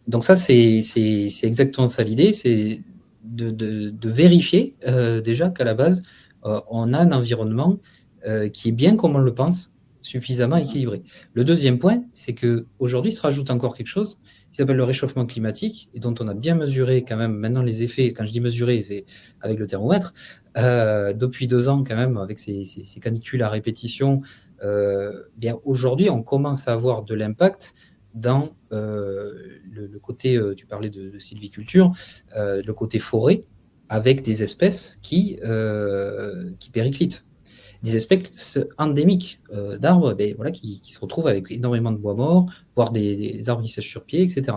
Donc ça, c'est exactement ça l'idée, c'est de vérifier déjà qu'à la base, on a un environnement qui est bien comme on le pense, suffisamment équilibré. Le deuxième point, c'est qu'aujourd'hui se rajoute encore quelque chose qui s'appelle le réchauffement climatique, et dont on a bien mesuré quand même maintenant les effets. Quand je dis mesurer, c'est avec le thermomètre. Depuis 2 ans quand même, avec ces canicules à répétition, bien aujourd'hui, on commence à avoir de l'impact dans le côté, tu parlais de sylviculture, le côté forêt, avec des espèces qui périclitent. Des espèces endémiques d'arbres voilà, qui se retrouvent avec énormément de bois mort, voire des arbres qui sèchent sur pied, etc.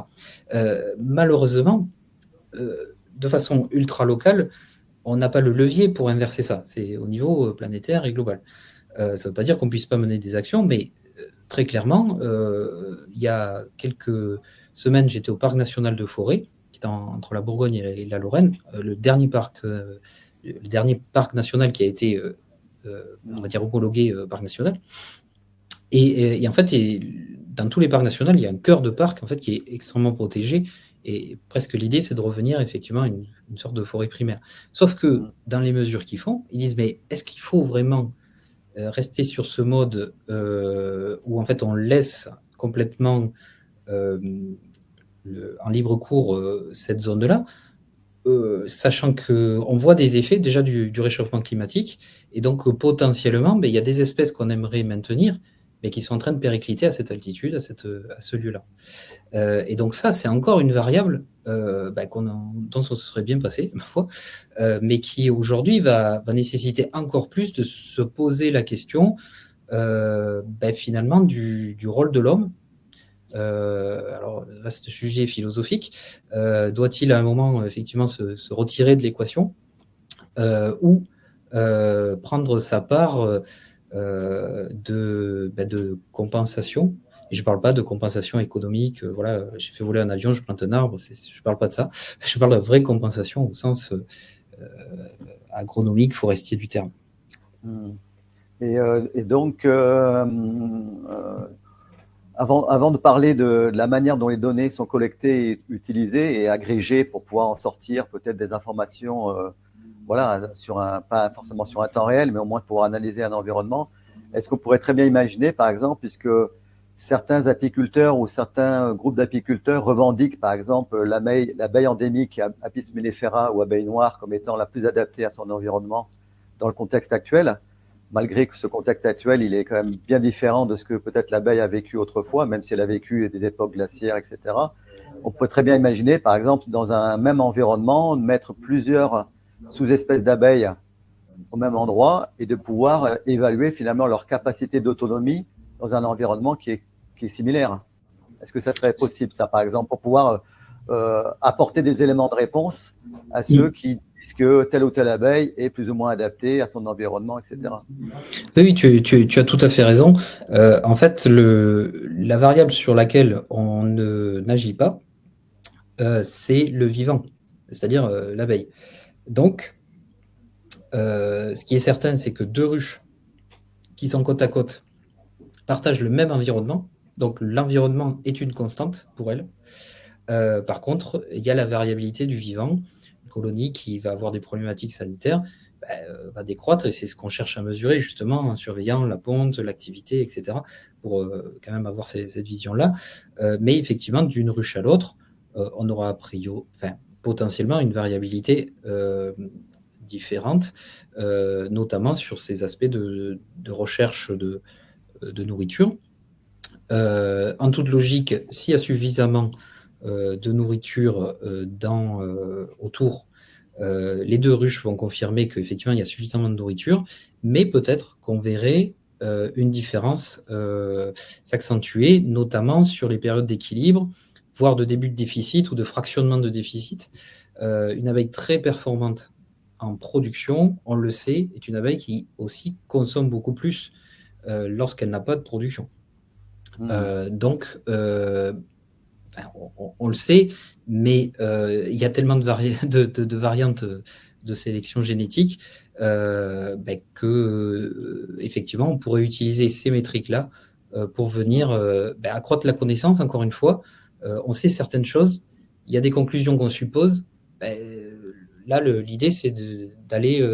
Malheureusement, de façon ultra locale, on n'a pas le levier pour inverser ça. C'est au niveau planétaire et global. Ça ne veut pas dire qu'on ne puisse pas mener des actions, mais très clairement, il y a quelques semaines, j'étais au parc national de Forêt, qui est entre la Bourgogne et la Lorraine, le dernier parc national qui a été, on va dire, homologué parc national. Et en fait, dans tous les parcs nationaux, il y a un cœur de parc en fait, qui est extrêmement protégé. Et presque l'idée, c'est de revenir effectivement à une sorte de forêt primaire. Sauf que dans les mesures qu'ils font, ils disent, mais est-ce qu'il faut vraiment rester sur ce mode où en fait on laisse complètement en libre cours cette zone-là, sachant qu'on voit des effets déjà du réchauffement climatique, et donc potentiellement, il y a des espèces qu'on aimerait maintenir, mais qui sont en train de péricliter à cette altitude, à ce lieu-là. Et donc ça, c'est encore une variable dont on se serait bien passé, ma foi, mais qui aujourd'hui va nécessiter encore plus de se poser la question finalement du rôle de l'homme. Alors, vaste sujet philosophique, doit-il à un moment effectivement se retirer de l'équation ou prendre sa part de compensation? Et je ne parle pas de compensation économique, voilà, j'ai fait voler un avion, je plante un arbre, je ne parle pas de ça. Je parle de vraie compensation au sens agronomique, forestier du terme. Et donc, avant de parler de la manière dont les données sont collectées, utilisées et agrégées pour pouvoir en sortir peut-être des informations voilà, pas forcément sur un temps réel, mais au moins pour analyser un environnement. Est-ce qu'on pourrait très bien imaginer, par exemple, puisque certains apiculteurs ou certains groupes d'apiculteurs revendiquent, par exemple, l'abeille endémique Apis mellifera ou abeille noire comme étant la plus adaptée à son environnement dans le contexte actuel, malgré que ce contexte actuel, il est quand même bien différent de ce que peut-être l'abeille a vécu autrefois, même si elle a vécu des époques glaciaires, etc. On pourrait très bien imaginer, par exemple, dans un même environnement, mettre plusieurs sous-espèces d'abeilles au même endroit et de pouvoir évaluer finalement leur capacité d'autonomie dans un environnement qui est similaire. Est-ce que ça serait possible, ça, par exemple, pour pouvoir apporter des éléments de réponse à ceux qui disent que telle ou telle abeille est plus ou moins adaptée à son environnement, etc. Oui, tu as tout à fait raison. En fait, la variable sur laquelle on n'agit pas, c'est le vivant, c'est-à-dire l'abeille. Donc, ce qui est certain, c'est que deux ruches qui sont côte à côte partagent le même environnement. Donc, l'environnement est une constante pour elles. Par contre, il y a la variabilité du vivant. Une colonie qui va avoir des problématiques sanitaires va décroître, et c'est ce qu'on cherche à mesurer justement en surveillant la ponte, l'activité, etc., pour quand même avoir cette vision-là. Mais effectivement, d'une ruche à l'autre, on aura potentiellement une variabilité différente, notamment sur ces aspects de recherche de nourriture. En toute logique, s'il y a suffisamment de nourriture autour, les deux ruches vont confirmer qu'effectivement il y a suffisamment de nourriture, mais peut-être qu'on verrait une différence s'accentuer, notamment sur les périodes d'équilibre, voire de début de déficit ou de fractionnement de déficit. Une abeille très performante en production, on le sait, est une abeille qui aussi consomme beaucoup plus lorsqu'elle n'a pas de production. Donc, on le sait, mais il y a tellement de variantes de sélection génétique que effectivement, on pourrait utiliser ces métriques-là pour venir accroître la connaissance. Encore une fois, on sait certaines choses, il y a des conclusions qu'on suppose. Là, l'idée, c'est d'aller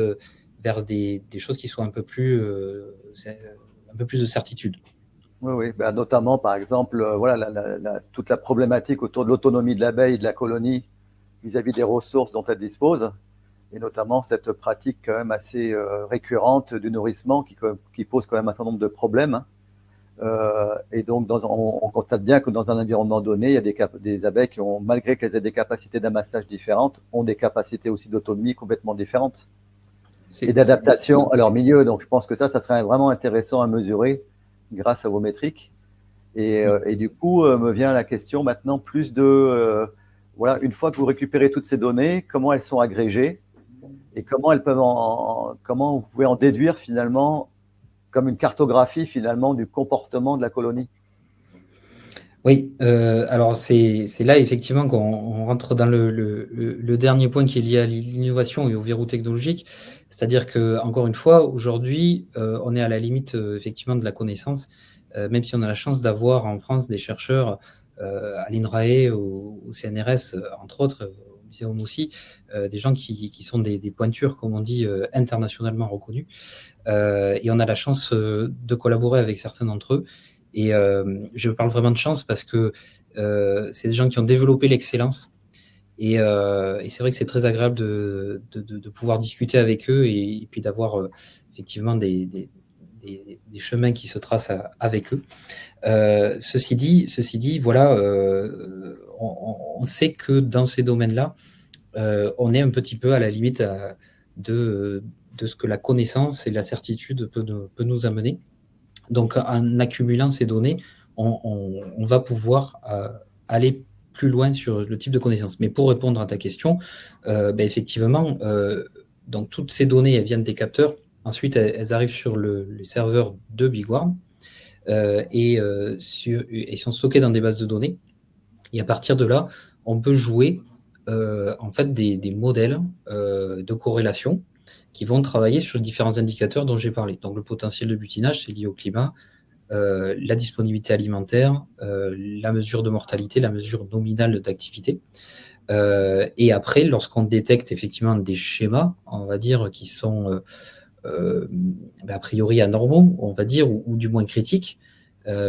vers des choses qui soient un peu plus de certitude. Oui, ben, notamment, par exemple, voilà, toute la problématique autour de l'autonomie de l'abeille et de la colonie vis-à-vis des ressources dont elle dispose, et notamment cette pratique quand même assez récurrente du nourrissement qui pose quand même un certain nombre de problèmes. Et donc, on constate bien que dans un environnement donné, il y a des abeilles qui ont, malgré qu'elles aient des capacités d'amassage différentes, ont des capacités aussi d'autonomie complètement différentes et d'adaptation à leur milieu. Donc, je pense que ça serait vraiment intéressant à mesurer grâce à vos métriques. Et du coup, me vient la question maintenant plus de, voilà, une fois que vous récupérez toutes ces données, comment elles sont agrégées et comment comment vous pouvez en déduire finalement comme une cartographie finalement du comportement de la colonie. Oui, alors c'est là effectivement qu'on rentre dans le dernier point qui est lié à l'innovation et au verrou technologique. C'est-à-dire que, encore une fois, aujourd'hui, on est à la limite effectivement de la connaissance, même si on a la chance d'avoir en France des chercheurs à l'INRAE, au CNRS, entre autres, au Muséum aussi, des gens qui sont des pointures, comme on dit, internationalement reconnus. Et on a la chance de collaborer avec certains d'entre eux. Et je parle vraiment de chance parce que c'est des gens qui ont développé l'excellence. Et c'est vrai que c'est très agréable de pouvoir discuter avec eux et puis d'avoir effectivement des chemins qui se tracent avec eux. Ceci dit, voilà, on sait que dans ces domaines-là, on est un petit peu à la limite de ce que la connaissance et la certitude peut nous amener. Donc, en accumulant ces données, on va pouvoir aller plus loin sur le type de connaissances. Mais pour répondre à ta question, effectivement, donc toutes ces données, elles viennent des capteurs. Ensuite, elles arrivent sur le serveur de Bigorn et sont stockées dans des bases de données. Et à partir de là, on peut jouer en fait des modèles de corrélation qui vont travailler sur différents indicateurs dont j'ai parlé. Donc le potentiel de butinage, c'est lié au climat. la disponibilité alimentaire, la mesure de mortalité, la mesure nominale d'activité. Et après, lorsqu'on détecte effectivement des schémas, on va dire, qui sont a priori anormaux, on va dire, ou du moins critiques,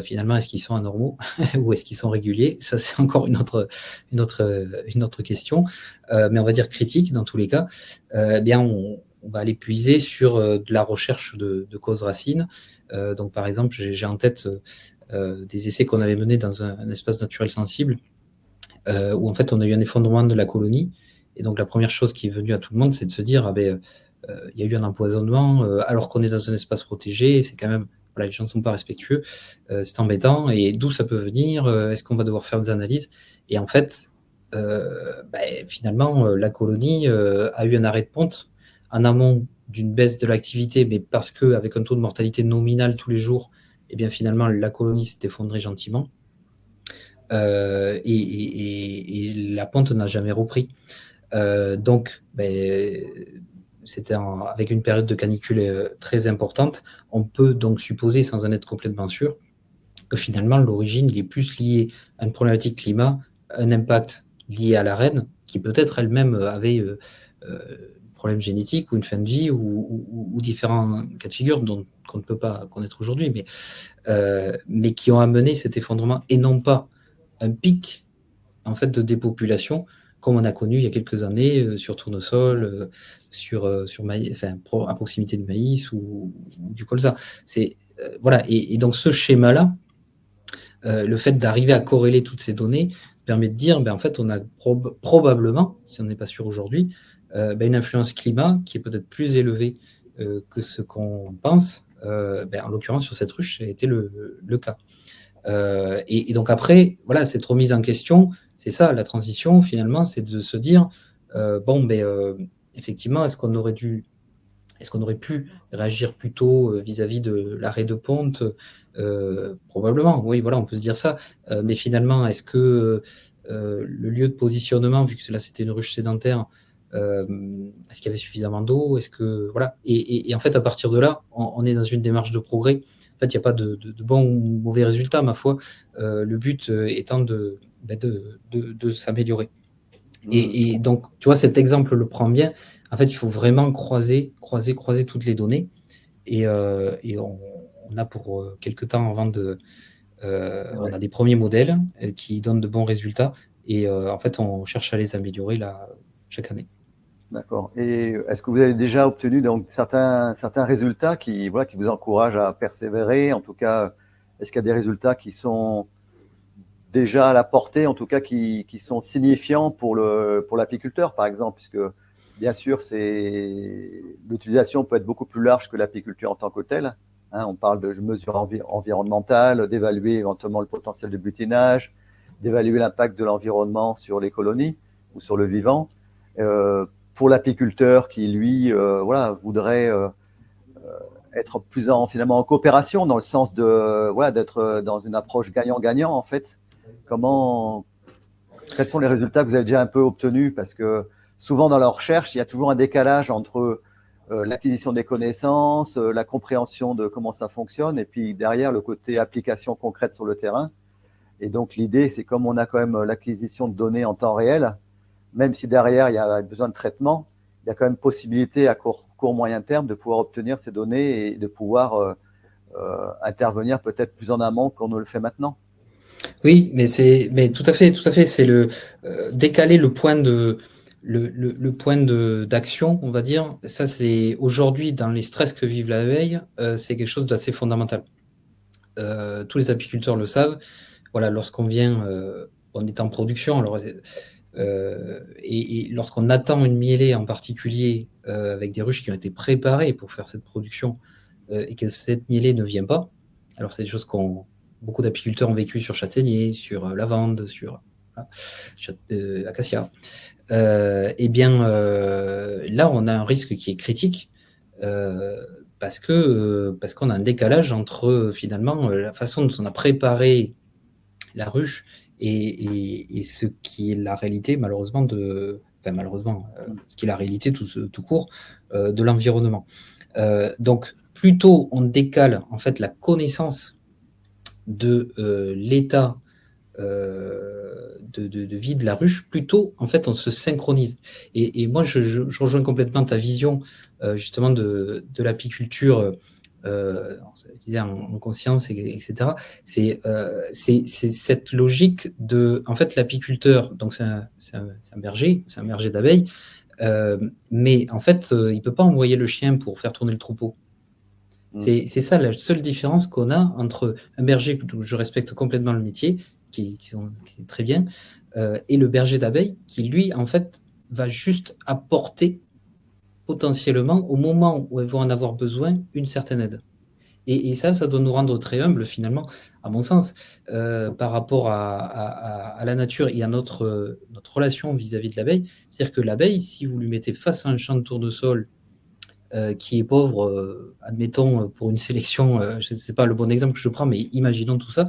finalement, est-ce qu'ils sont anormaux ou est-ce qu'ils sont réguliers? Ça, c'est encore une autre question, mais on va dire critique dans tous les cas. Bien, on va aller puiser sur de la recherche de causes racines. Donc, par exemple, j'ai en tête des essais qu'on avait menés dans un espace naturel sensible, où en fait, on a eu un effondrement de la colonie. Et donc, la première chose qui est venue à tout le monde, c'est de se dire, il y a eu un empoisonnement, alors qu'on est dans un espace protégé, c'est quand même, voilà, les gens ne sont pas respectueux, c'est embêtant, et d'où ça peut venir, est-ce qu'on va devoir faire des analyses? Et en fait, finalement, la colonie a eu un arrêt de ponte en amont d'une baisse de l'activité, mais parce qu'avec un taux de mortalité nominal tous les jours, et bien finalement, la colonie s'est effondrée gentiment, et la pente n'a jamais repris. Donc, c'était avec une période de canicule très importante. On peut donc supposer, sans en être complètement sûr, que finalement l'origine est plus liée à une problématique climat, un impact lié à la reine, qui peut-être elle-même avait un problème génétique ou une fin de vie ou différents cas de figure qu'on ne peut pas connaître aujourd'hui, mais qui ont amené cet effondrement et non pas un pic en fait de dépopulation comme on a connu il y a quelques années sur tournesol, sur maïs, enfin, à proximité de maïs ou du colza. Voilà. Et donc ce schéma-là, le fait d'arriver à corréler toutes ces données permet de dire, en fait, on a probablement, si on n'est pas sûr aujourd'hui, une influence climat qui est peut-être plus élevée que ce qu'on pense. En l'occurrence, sur cette ruche, ça a été le cas. Et donc après, voilà, cette remise en question, c'est ça, la transition, finalement, c'est de se dire, effectivement, est-ce qu'on aurait pu réagir plus tôt vis-à-vis de l'arrêt de ponte? Probablement, oui, voilà, on peut se dire ça. Mais finalement, est-ce que le lieu de positionnement, vu que là c'était une ruche sédentaire, est-ce qu'il y avait suffisamment d'eau? Est-ce que voilà. Et en fait, à partir de là, on est dans une démarche de progrès. En fait, il n'y a pas de bons ou mauvais résultats, ma foi. Le but étant de s'améliorer. Et donc, tu vois, cet exemple le prend bien. En fait, il faut vraiment croiser toutes les données. Et on a pour quelques temps avant on a des premiers modèles qui donnent de bons résultats. Et en fait, on cherche à les améliorer là, chaque année. D'accord. Et est-ce que vous avez déjà obtenu donc certains résultats qui vous encouragent à persévérer? En tout cas, est-ce qu'il y a des résultats qui sont déjà à la portée, en tout cas qui sont signifiants pour l'apiculteur, par exemple, puisque bien sûr, l'utilisation peut être beaucoup plus large que l'apiculture en tant que telle. Hein, on parle de mesures environnementales, d'évaluer éventuellement le potentiel de butinage, d'évaluer l'impact de l'environnement sur les colonies ou sur le vivant. Pour l'apiculteur qui, lui, voudrait être plus finalement en coopération, dans le sens d'être dans une approche gagnant-gagnant, en fait. Quels sont les résultats que vous avez déjà un peu obtenus? Parce que souvent dans la recherche, il y a toujours un décalage entre l'acquisition des connaissances, la compréhension de comment ça fonctionne, et puis derrière le côté application concrète sur le terrain. Et donc l'idée, c'est comme on a quand même l'acquisition de données en temps réel, même si derrière il y a besoin de traitement, il y a quand même possibilité à court moyen terme de pouvoir obtenir ces données et de pouvoir intervenir peut-être plus en amont qu'on ne le fait maintenant. Oui, mais tout à fait, c'est décaler le point d'action, on va dire. Ça, c'est aujourd'hui dans les stress que vivent la veille, c'est quelque chose d'assez fondamental. Tous les apiculteurs le savent. Voilà, lorsqu'on vient, on est en production, alors et lorsqu'on attend une mielée en particulier avec des ruches qui ont été préparées pour faire cette production et que cette mielée ne vient pas, alors c'est des choses beaucoup d'apiculteurs ont vécu sur châtaignier, sur lavande, sur acacia. Là, on a un risque qui est critique parce qu'on a un décalage entre finalement la façon dont on a préparé la ruche et ce qui est la réalité, malheureusement, ce qui est la réalité tout court de l'environnement. Donc, plutôt on décale en fait la connaissance de l'état de vie de la ruche, plutôt en fait on se synchronise. Et moi je rejoins complètement ta vision justement de l'apiculture en conscience, etc. C'est cette logique de, en fait, l'apiculteur, donc c'est un berger, c'est un berger d'abeilles, mais en fait, il ne peut pas envoyer le chien pour faire tourner le troupeau. C'est ça la seule différence qu'on a entre un berger, où je respecte complètement le métier, qui est très bien, et le berger d'abeilles, qui lui, en fait, va juste apporter potentiellement, au moment où elles vont en avoir besoin, une certaine aide. Et ça doit nous rendre très humbles, finalement, à mon sens, par rapport à la nature et à notre relation vis-à-vis de l'abeille. C'est-à-dire que l'abeille, si vous lui mettez face à un champ de tournesol qui est pauvre, admettons pour une sélection, je ne sais pas le bon exemple que je prends, mais imaginons tout ça,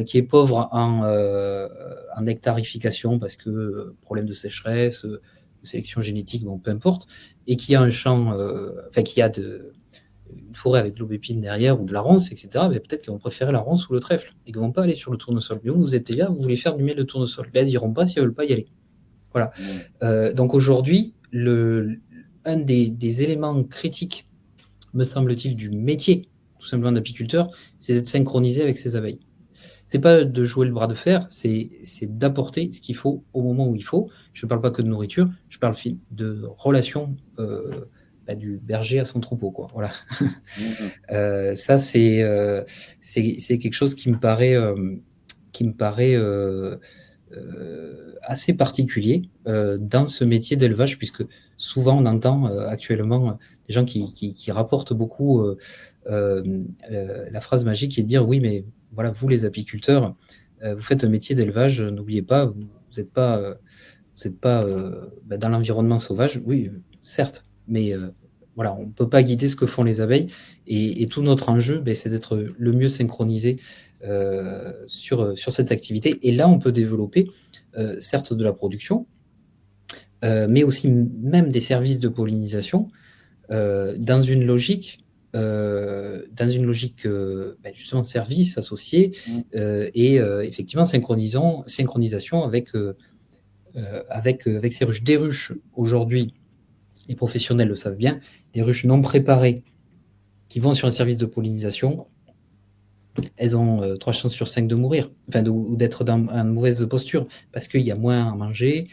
qui est pauvre en nectarification parce que problème de sécheresse, de sélection génétique, bon, peu importe, et qui a un champ, enfin qui a une forêt avec de l'aubépine derrière ou de la ronce, etc., mais peut-être qu'ils vont préférer la ronce ou le trèfle et qu'ils ne vont pas aller sur le tournesol. Mais vous êtes là, vous voulez faire du miel de tournesol. Là, ils n'iront pas s'ils ne veulent pas y aller. Voilà. Donc aujourd'hui, un des éléments critiques, me semble-t-il, du métier, tout simplement d'apiculteur, c'est d'être synchronisé avec ses abeilles. C'est pas de jouer le bras de fer, c'est d'apporter ce qu'il faut au moment où il faut. Je ne parle pas que de nourriture, je parle de relation du berger à son troupeau, quoi. Voilà. Ça, c'est quelque chose qui me paraît assez particulier dans ce métier d'élevage, puisque souvent on entend actuellement des gens qui rapportent beaucoup la phrase magique qui est de dire oui, mais voilà, vous les apiculteurs, vous faites un métier d'élevage, n'oubliez pas, vous n'êtes pas, dans l'environnement sauvage. Oui, certes, mais voilà, on ne peut pas guider ce que font les abeilles, et tout notre enjeu, c'est d'être le mieux synchronisé sur cette activité. Et là, on peut développer, certes, de la production, mais aussi même des services de pollinisation dans une logique justement service associé et effectivement synchronisation avec ces ruches. Des ruches, aujourd'hui, les professionnels le savent bien, des ruches non préparées qui vont sur un service de pollinisation, elles ont 3 chances sur 5 de mourir, ou d'être dans une mauvaise posture, parce qu'il y a moins à manger,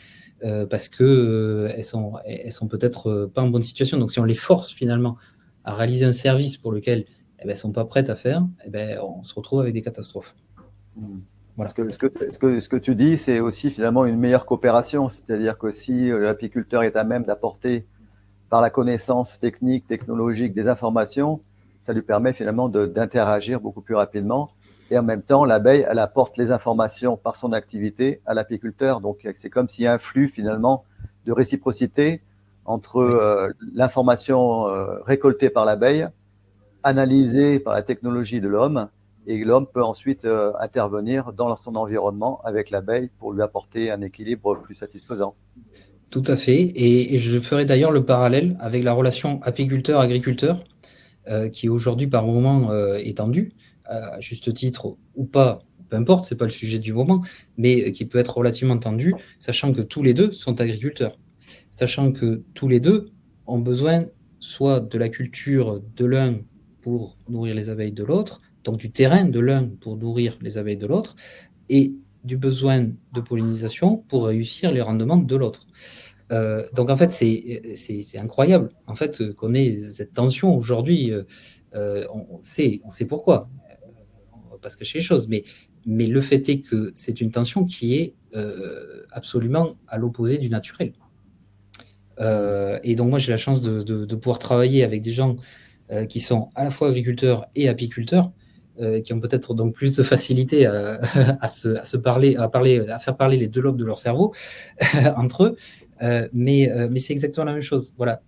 parce qu'elles elles sont peut-être pas en bonne situation. Donc si on les force finalement à réaliser un service pour lequel elles ne sont pas prêtes à faire, on se retrouve avec des catastrophes. Voilà. Ce que tu dis, c'est aussi finalement une meilleure coopération, c'est-à-dire que si l'apiculteur est à même d'apporter par la connaissance technique, technologique des informations, ça lui permet finalement d'interagir beaucoup plus rapidement. Et en même temps, l'abeille, elle apporte les informations par son activité à l'apiculteur. Donc, c'est comme s'il y a un flux finalement de réciprocité entre l'information récoltée par l'abeille, analysée par la technologie de l'homme, et l'homme peut ensuite intervenir dans son environnement avec l'abeille pour lui apporter un équilibre plus satisfaisant. Tout à fait. Et je ferai d'ailleurs le parallèle avec la relation apiculteur-agriculteur, qui aujourd'hui par moment est tendue, à juste titre ou pas, peu importe, c'est pas le sujet du moment, mais qui peut être relativement tendue, sachant que tous les deux sont agriculteurs, sachant que tous les deux ont besoin soit de la culture de l'un pour nourrir les abeilles de l'autre, donc du terrain de l'un pour nourrir les abeilles de l'autre, et du besoin de pollinisation pour réussir les rendements de l'autre. Donc en fait, c'est incroyable en fait qu'on ait cette tension aujourd'hui. On sait pourquoi. On va pas se cacher les choses, mais le fait est que c'est une tension qui est absolument à l'opposé du naturel. Et donc moi, j'ai la chance de pouvoir travailler avec des gens qui sont à la fois agriculteurs et apiculteurs, qui ont peut-être donc plus de facilité à faire parler les deux lobes de leur cerveau entre eux. Mais c'est exactement la même chose. Voilà.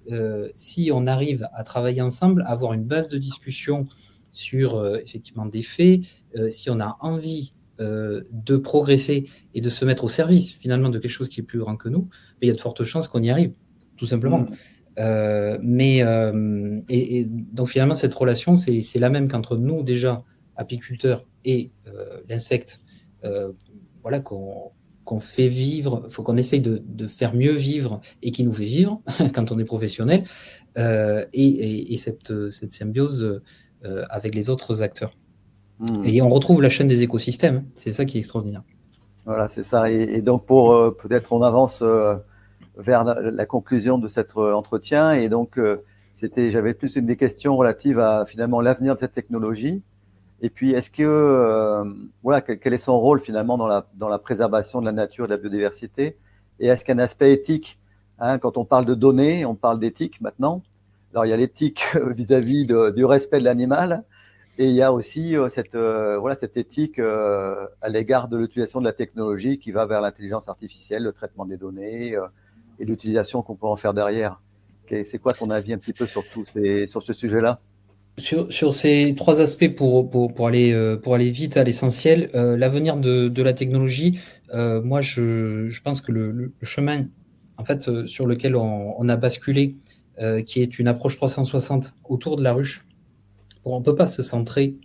Si on arrive à travailler ensemble, à avoir une base de discussion sur effectivement des faits, si on a envie de progresser et de se mettre au service finalement de quelque chose qui est plus grand que nous, il y a de fortes chances qu'on y arrive, tout simplement. Et donc finalement, cette relation, c'est la même qu'entre nous déjà, apiculteur et l'insecte, voilà, qu'on fait vivre, faut qu'on essaye de faire mieux vivre et qui nous fait vivre quand on est professionnel, et cette symbiose avec les autres acteurs. Et on retrouve la chaîne des écosystèmes, c'est ça qui est extraordinaire. Voilà, c'est ça. Et donc, pour peut-être on avance vers la conclusion de cet entretien. Et donc, j'avais plus des questions relatives à finalement l'avenir de cette technologie. Et puis, est-ce que, voilà, quel est son rôle finalement dans la préservation de la nature et de la biodiversité? Et est-ce qu'il y a un aspect éthique, hein, quand on parle de données, on parle d'éthique maintenant. Alors, il y a l'éthique vis-à-vis du respect de l'animal. Et il y a aussi cette éthique à l'égard de l'utilisation de la technologie qui va vers l'intelligence artificielle, le traitement des données et l'utilisation qu'on peut en faire derrière. C'est quoi ton avis un petit peu sur ce sujet-là? Sur ces trois aspects, pour aller vite à l'essentiel, l'avenir de la technologie, moi je pense que le chemin en fait, sur lequel on a basculé, qui est une approche 360 autour de la ruche, on ne peut pas se centrer.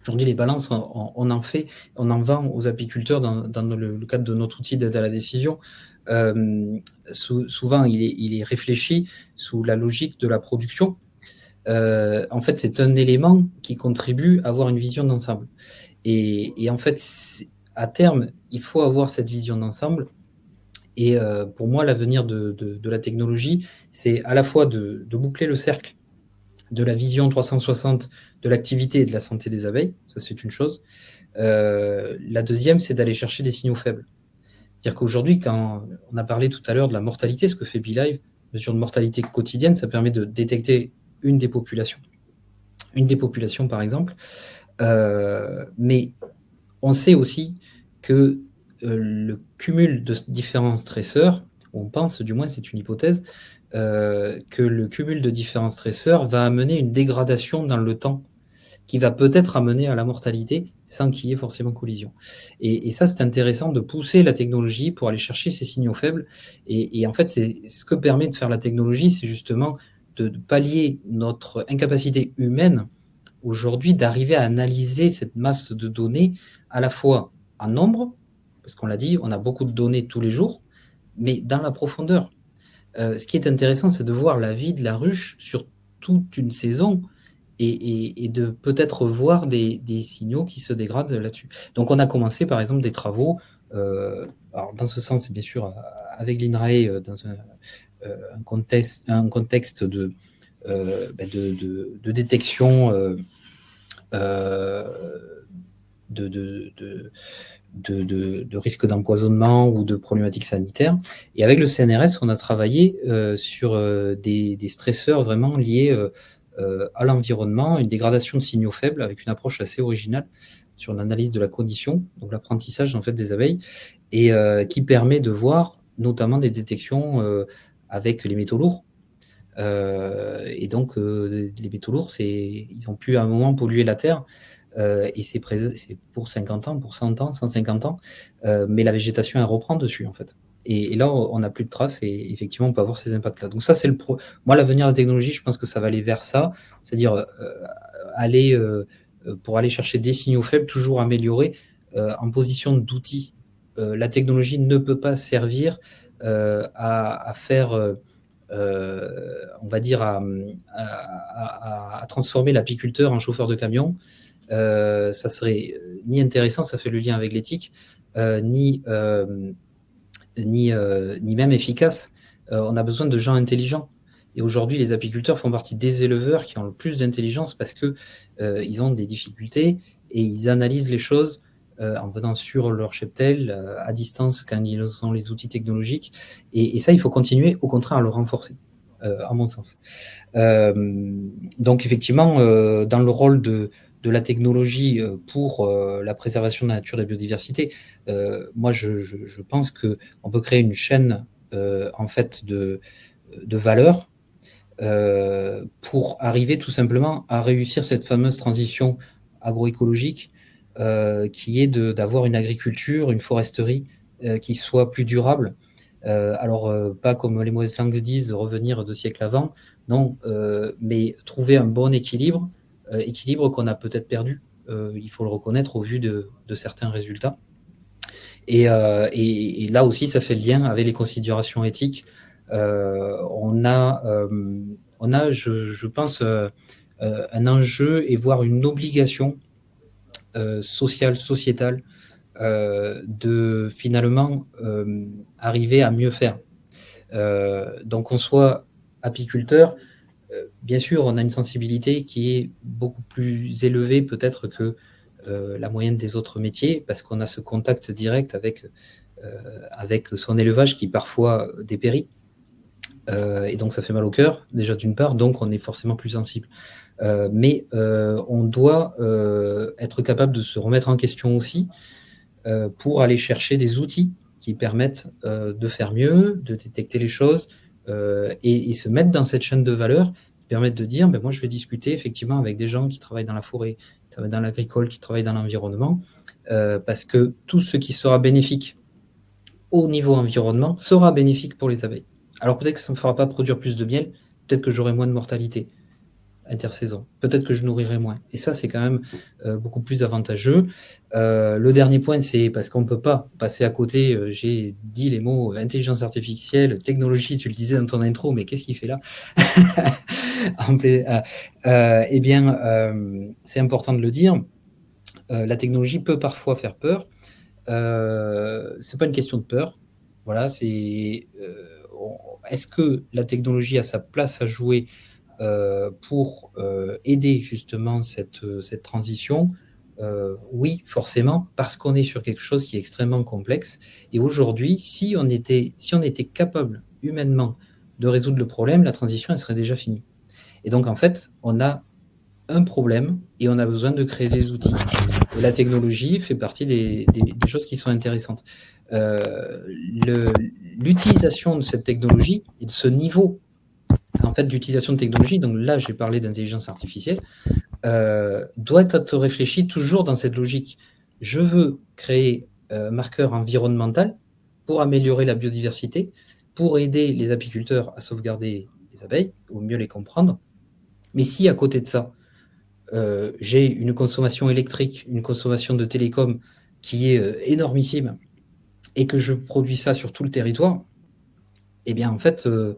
Aujourd'hui, les balances, on en vend aux apiculteurs dans le cadre de notre outil d'aide à la décision. Souvent, il est réfléchi sous la logique de la production. En fait, c'est un élément qui contribue à avoir une vision d'ensemble. Et en fait, à terme, il faut avoir cette vision d'ensemble. Et pour moi, l'avenir de la technologie, c'est à la fois de boucler le cercle de la vision 360 de l'activité et de la santé des abeilles, ça c'est une chose. La deuxième, c'est d'aller chercher des signaux faibles. C'est-à-dire qu'aujourd'hui, quand on a parlé tout à l'heure de la mortalité, ce que fait Beelive, mesure de mortalité quotidienne, ça permet de détecter une des populations par exemple. Mais on sait aussi que le cumul de différents stresseurs, on pense, du moins c'est une hypothèse, que le cumul de différents stresseurs va amener une dégradation dans le temps qui va peut-être amener à la mortalité sans qu'il y ait forcément collision. Et ça, c'est intéressant de pousser la technologie pour aller chercher ces signaux faibles. Et en fait, c'est ce que permet de faire la technologie, c'est justement de pallier notre incapacité humaine aujourd'hui d'arriver à analyser cette masse de données à la fois en nombre, parce qu'on l'a dit, on a beaucoup de données tous les jours, mais dans la profondeur. Ce qui est intéressant, c'est de voir la vie de la ruche sur toute une saison et de peut-être voir des signaux qui se dégradent là-dessus. Donc on a commencé par exemple des travaux, alors dans ce sens, bien sûr, avec l'INRAE, dans un contexte de détection de risques d'empoisonnement ou de problématiques sanitaires. Et avec le CNRS, on a travaillé sur des stresseurs vraiment liés à l'environnement, une dégradation de signaux faibles avec une approche assez originale sur l'analyse de la condition, donc l'apprentissage en fait des abeilles, et qui permet de voir notamment des détections avec les métaux lourds. Et donc les métaux lourds, ils ont pu à un moment polluer la terre. Et c'est pour 50 ans, pour 100 ans, 150 ans, mais la végétation elle reprend dessus en fait. Et là, on n'a plus de traces et effectivement, on peut avoir ces impacts-là. Donc ça, moi, l'avenir de la technologie, je pense que ça va aller vers ça, c'est-à-dire pour aller chercher des signaux faibles, toujours améliorer en position d'outil. La technologie ne peut pas servir à faire, on va dire, à transformer l'apiculteur en chauffeur de camion. Ça serait ni intéressant, ça fait le lien avec l'éthique, ni même efficace. On a besoin de gens intelligents. Et aujourd'hui, les apiculteurs font partie des éleveurs qui ont le plus d'intelligence parce que ils ont des difficultés et ils analysent les choses en venant sur leur cheptel à distance quand ils ont les outils technologiques. Et ça, il faut continuer, au contraire, à le renforcer, à mon sens. Donc, effectivement, dans le rôle de la technologie pour la préservation de la nature et de la biodiversité, moi, je pense qu'on peut créer une chaîne en fait de valeur pour arriver tout simplement à réussir cette fameuse transition agroécologique qui est d'avoir une agriculture, une foresterie qui soit plus durable. Alors, pas comme les mauvaises langues disent, revenir 2 siècles avant, non, mais trouver un bon équilibre qu'on a peut-être perdu il faut le reconnaître au vu de certains résultats. Et là aussi, ça fait le lien avec les considérations éthiques. On a, je pense, un enjeu et voire une obligation sociale, sociétale, de finalement arriver à mieux faire. Donc qu'on soit apiculteur, bien sûr, on a une sensibilité qui est beaucoup plus élevée peut-être que la moyenne des autres métiers, parce qu'on a ce contact direct avec son élevage qui parfois dépérit. Et donc ça fait mal au cœur, déjà d'une part, donc on est forcément plus sensible. Mais on doit être capable de se remettre en question aussi pour aller chercher des outils qui permettent de faire mieux, de détecter les choses et se mettre dans cette chaîne de valeur qui permettent de dire, moi je vais discuter effectivement avec des gens qui travaillent dans la forêt, qui travaillent dans l'agricole, qui travaillent dans l'environnement, parce que tout ce qui sera bénéfique au niveau environnement sera bénéfique pour les abeilles. Alors peut-être que ça ne me fera pas produire plus de miel, peut-être que j'aurai moins de mortalité intersaison, peut-être que je nourrirai moins. Et ça, c'est quand même beaucoup plus avantageux. Le dernier point, c'est parce qu'on ne peut pas passer à côté, j'ai dit les mots intelligence artificielle, technologie, tu le disais dans ton intro, mais qu'est-ce qu'il fait là? Eh bien, c'est important de le dire, la technologie peut parfois faire peur. C'est pas une question de peur. Voilà, est-ce que la technologie a sa place à jouer pour aider justement cette transition? Oui, forcément, parce qu'on est sur quelque chose qui est extrêmement complexe. Et aujourd'hui, si on était capable humainement de résoudre le problème, la transition, elle serait déjà finie. Et donc, en fait, on a un problème et on a besoin de créer des outils. Et la technologie fait partie des choses qui sont intéressantes. L'utilisation de cette technologie et de ce niveau en fait, d'utilisation de technologie, donc là j'ai parlé d'intelligence artificielle, doit être réfléchi toujours dans cette logique. Je veux créer un marqueur environnemental pour améliorer la biodiversité, pour aider les apiculteurs à sauvegarder les abeilles, ou mieux les comprendre. Mais si à côté de ça, j'ai une consommation électrique, une consommation de télécom qui est énormissime, et que je produis ça sur tout le territoire, eh bien en fait, ce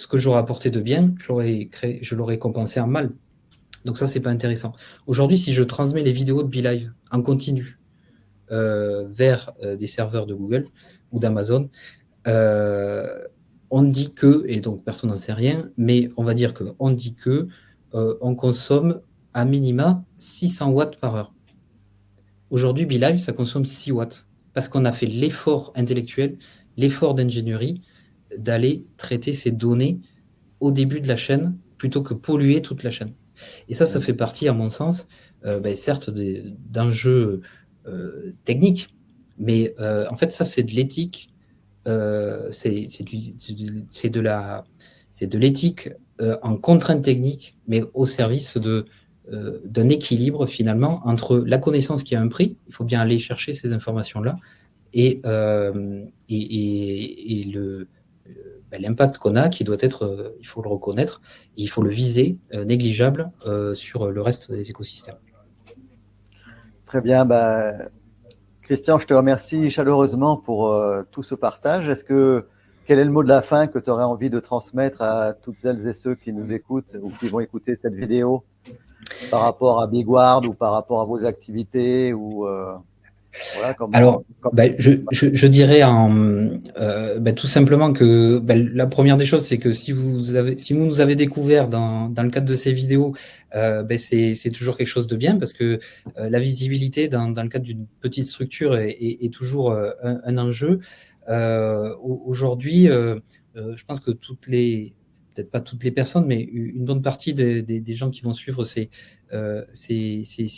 que j'aurais apporté de bien, je l'aurais compensé en mal. Donc ça, c'est pas intéressant. Aujourd'hui, si je transmets les vidéos de BeLive en continu vers des serveurs de Google ou d'Amazon, on dit que, et donc personne n'en sait rien, mais on va dire qu'on dit que on consomme à minima 600 watts par heure. Aujourd'hui, BeLive, ça consomme 6 watts parce qu'on a fait l'effort intellectuel, l'effort d'ingénierie d'aller traiter ces données au début de la chaîne plutôt que polluer toute la chaîne. Et ça fait partie, à mon sens, certes d'enjeux techniques, mais en fait, ça, c'est de l'éthique. C'est de l'éthique en contrainte technique, mais au service d'un équilibre finalement entre la connaissance qui a un prix, il faut bien aller chercher ces informations-là, et l'impact qu'on a, qui doit être, il faut le reconnaître, et il faut le viser, négligeable sur le reste des écosystèmes. Très bien. Christian, je te remercie chaleureusement pour tout ce partage. Quel est le mot de la fin que tu aurais envie de transmettre à toutes celles et ceux qui nous écoutent ou qui vont écouter cette vidéo par rapport à Bigward ou par rapport à vos activités ou voilà, Alors, je dirais tout simplement que la première des choses, c'est que si vous nous avez découvert dans le cadre de ces vidéos, c'est toujours quelque chose de bien, parce que la visibilité dans le cadre d'une petite structure est toujours un enjeu. Aujourd'hui, je pense que peut-être pas toutes les personnes, mais une bonne partie des gens qui vont suivre ces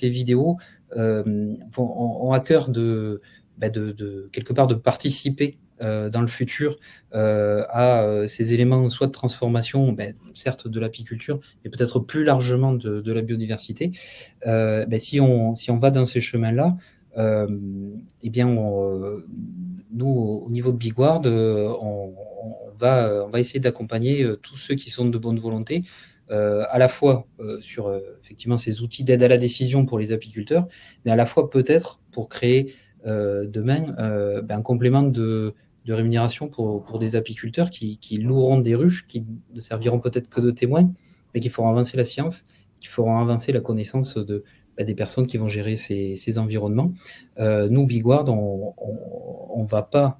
vidéos ont à cœur de quelque part de participer dans le futur à ces éléments, soit de transformation, certes de l'apiculture, mais peut-être plus largement de la biodiversité. Si on va dans ces chemins-là, eh bien, nous, au niveau de Bigward, on va essayer d'accompagner tous ceux qui sont de bonne volonté à la fois sur effectivement ces outils d'aide à la décision pour les apiculteurs, mais à la fois peut-être pour créer demain un complément de rémunération pour des apiculteurs qui loueront des ruches, qui ne serviront peut-être que de témoins, mais qui feront avancer la science, qui feront avancer la connaissance des personnes qui vont gérer ces environnements. Nous, Bigward, on ne va pas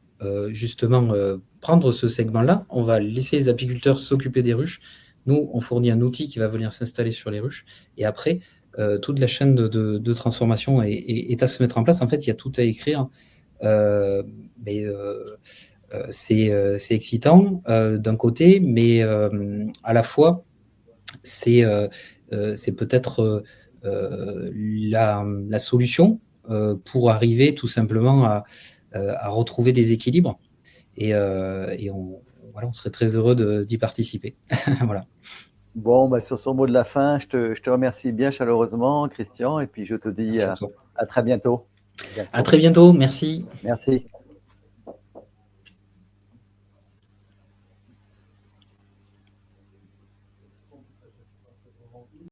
justement prendre ce segment-là, on va laisser les apiculteurs s'occuper des ruches. Nous, on fournit un outil qui va venir s'installer sur les ruches, et après, toute la chaîne de transformation est à se mettre en place. En fait, il y a tout à écrire, mais c'est excitant d'un côté, mais à la fois, c'est peut-être la solution pour arriver tout simplement à retrouver des équilibres. Et on serait très heureux d'y participer. Voilà. Bon, bah, sur ce mot de la fin, je te remercie bien chaleureusement, Christian, et puis je te dis à très bientôt. À très bientôt, merci. Merci.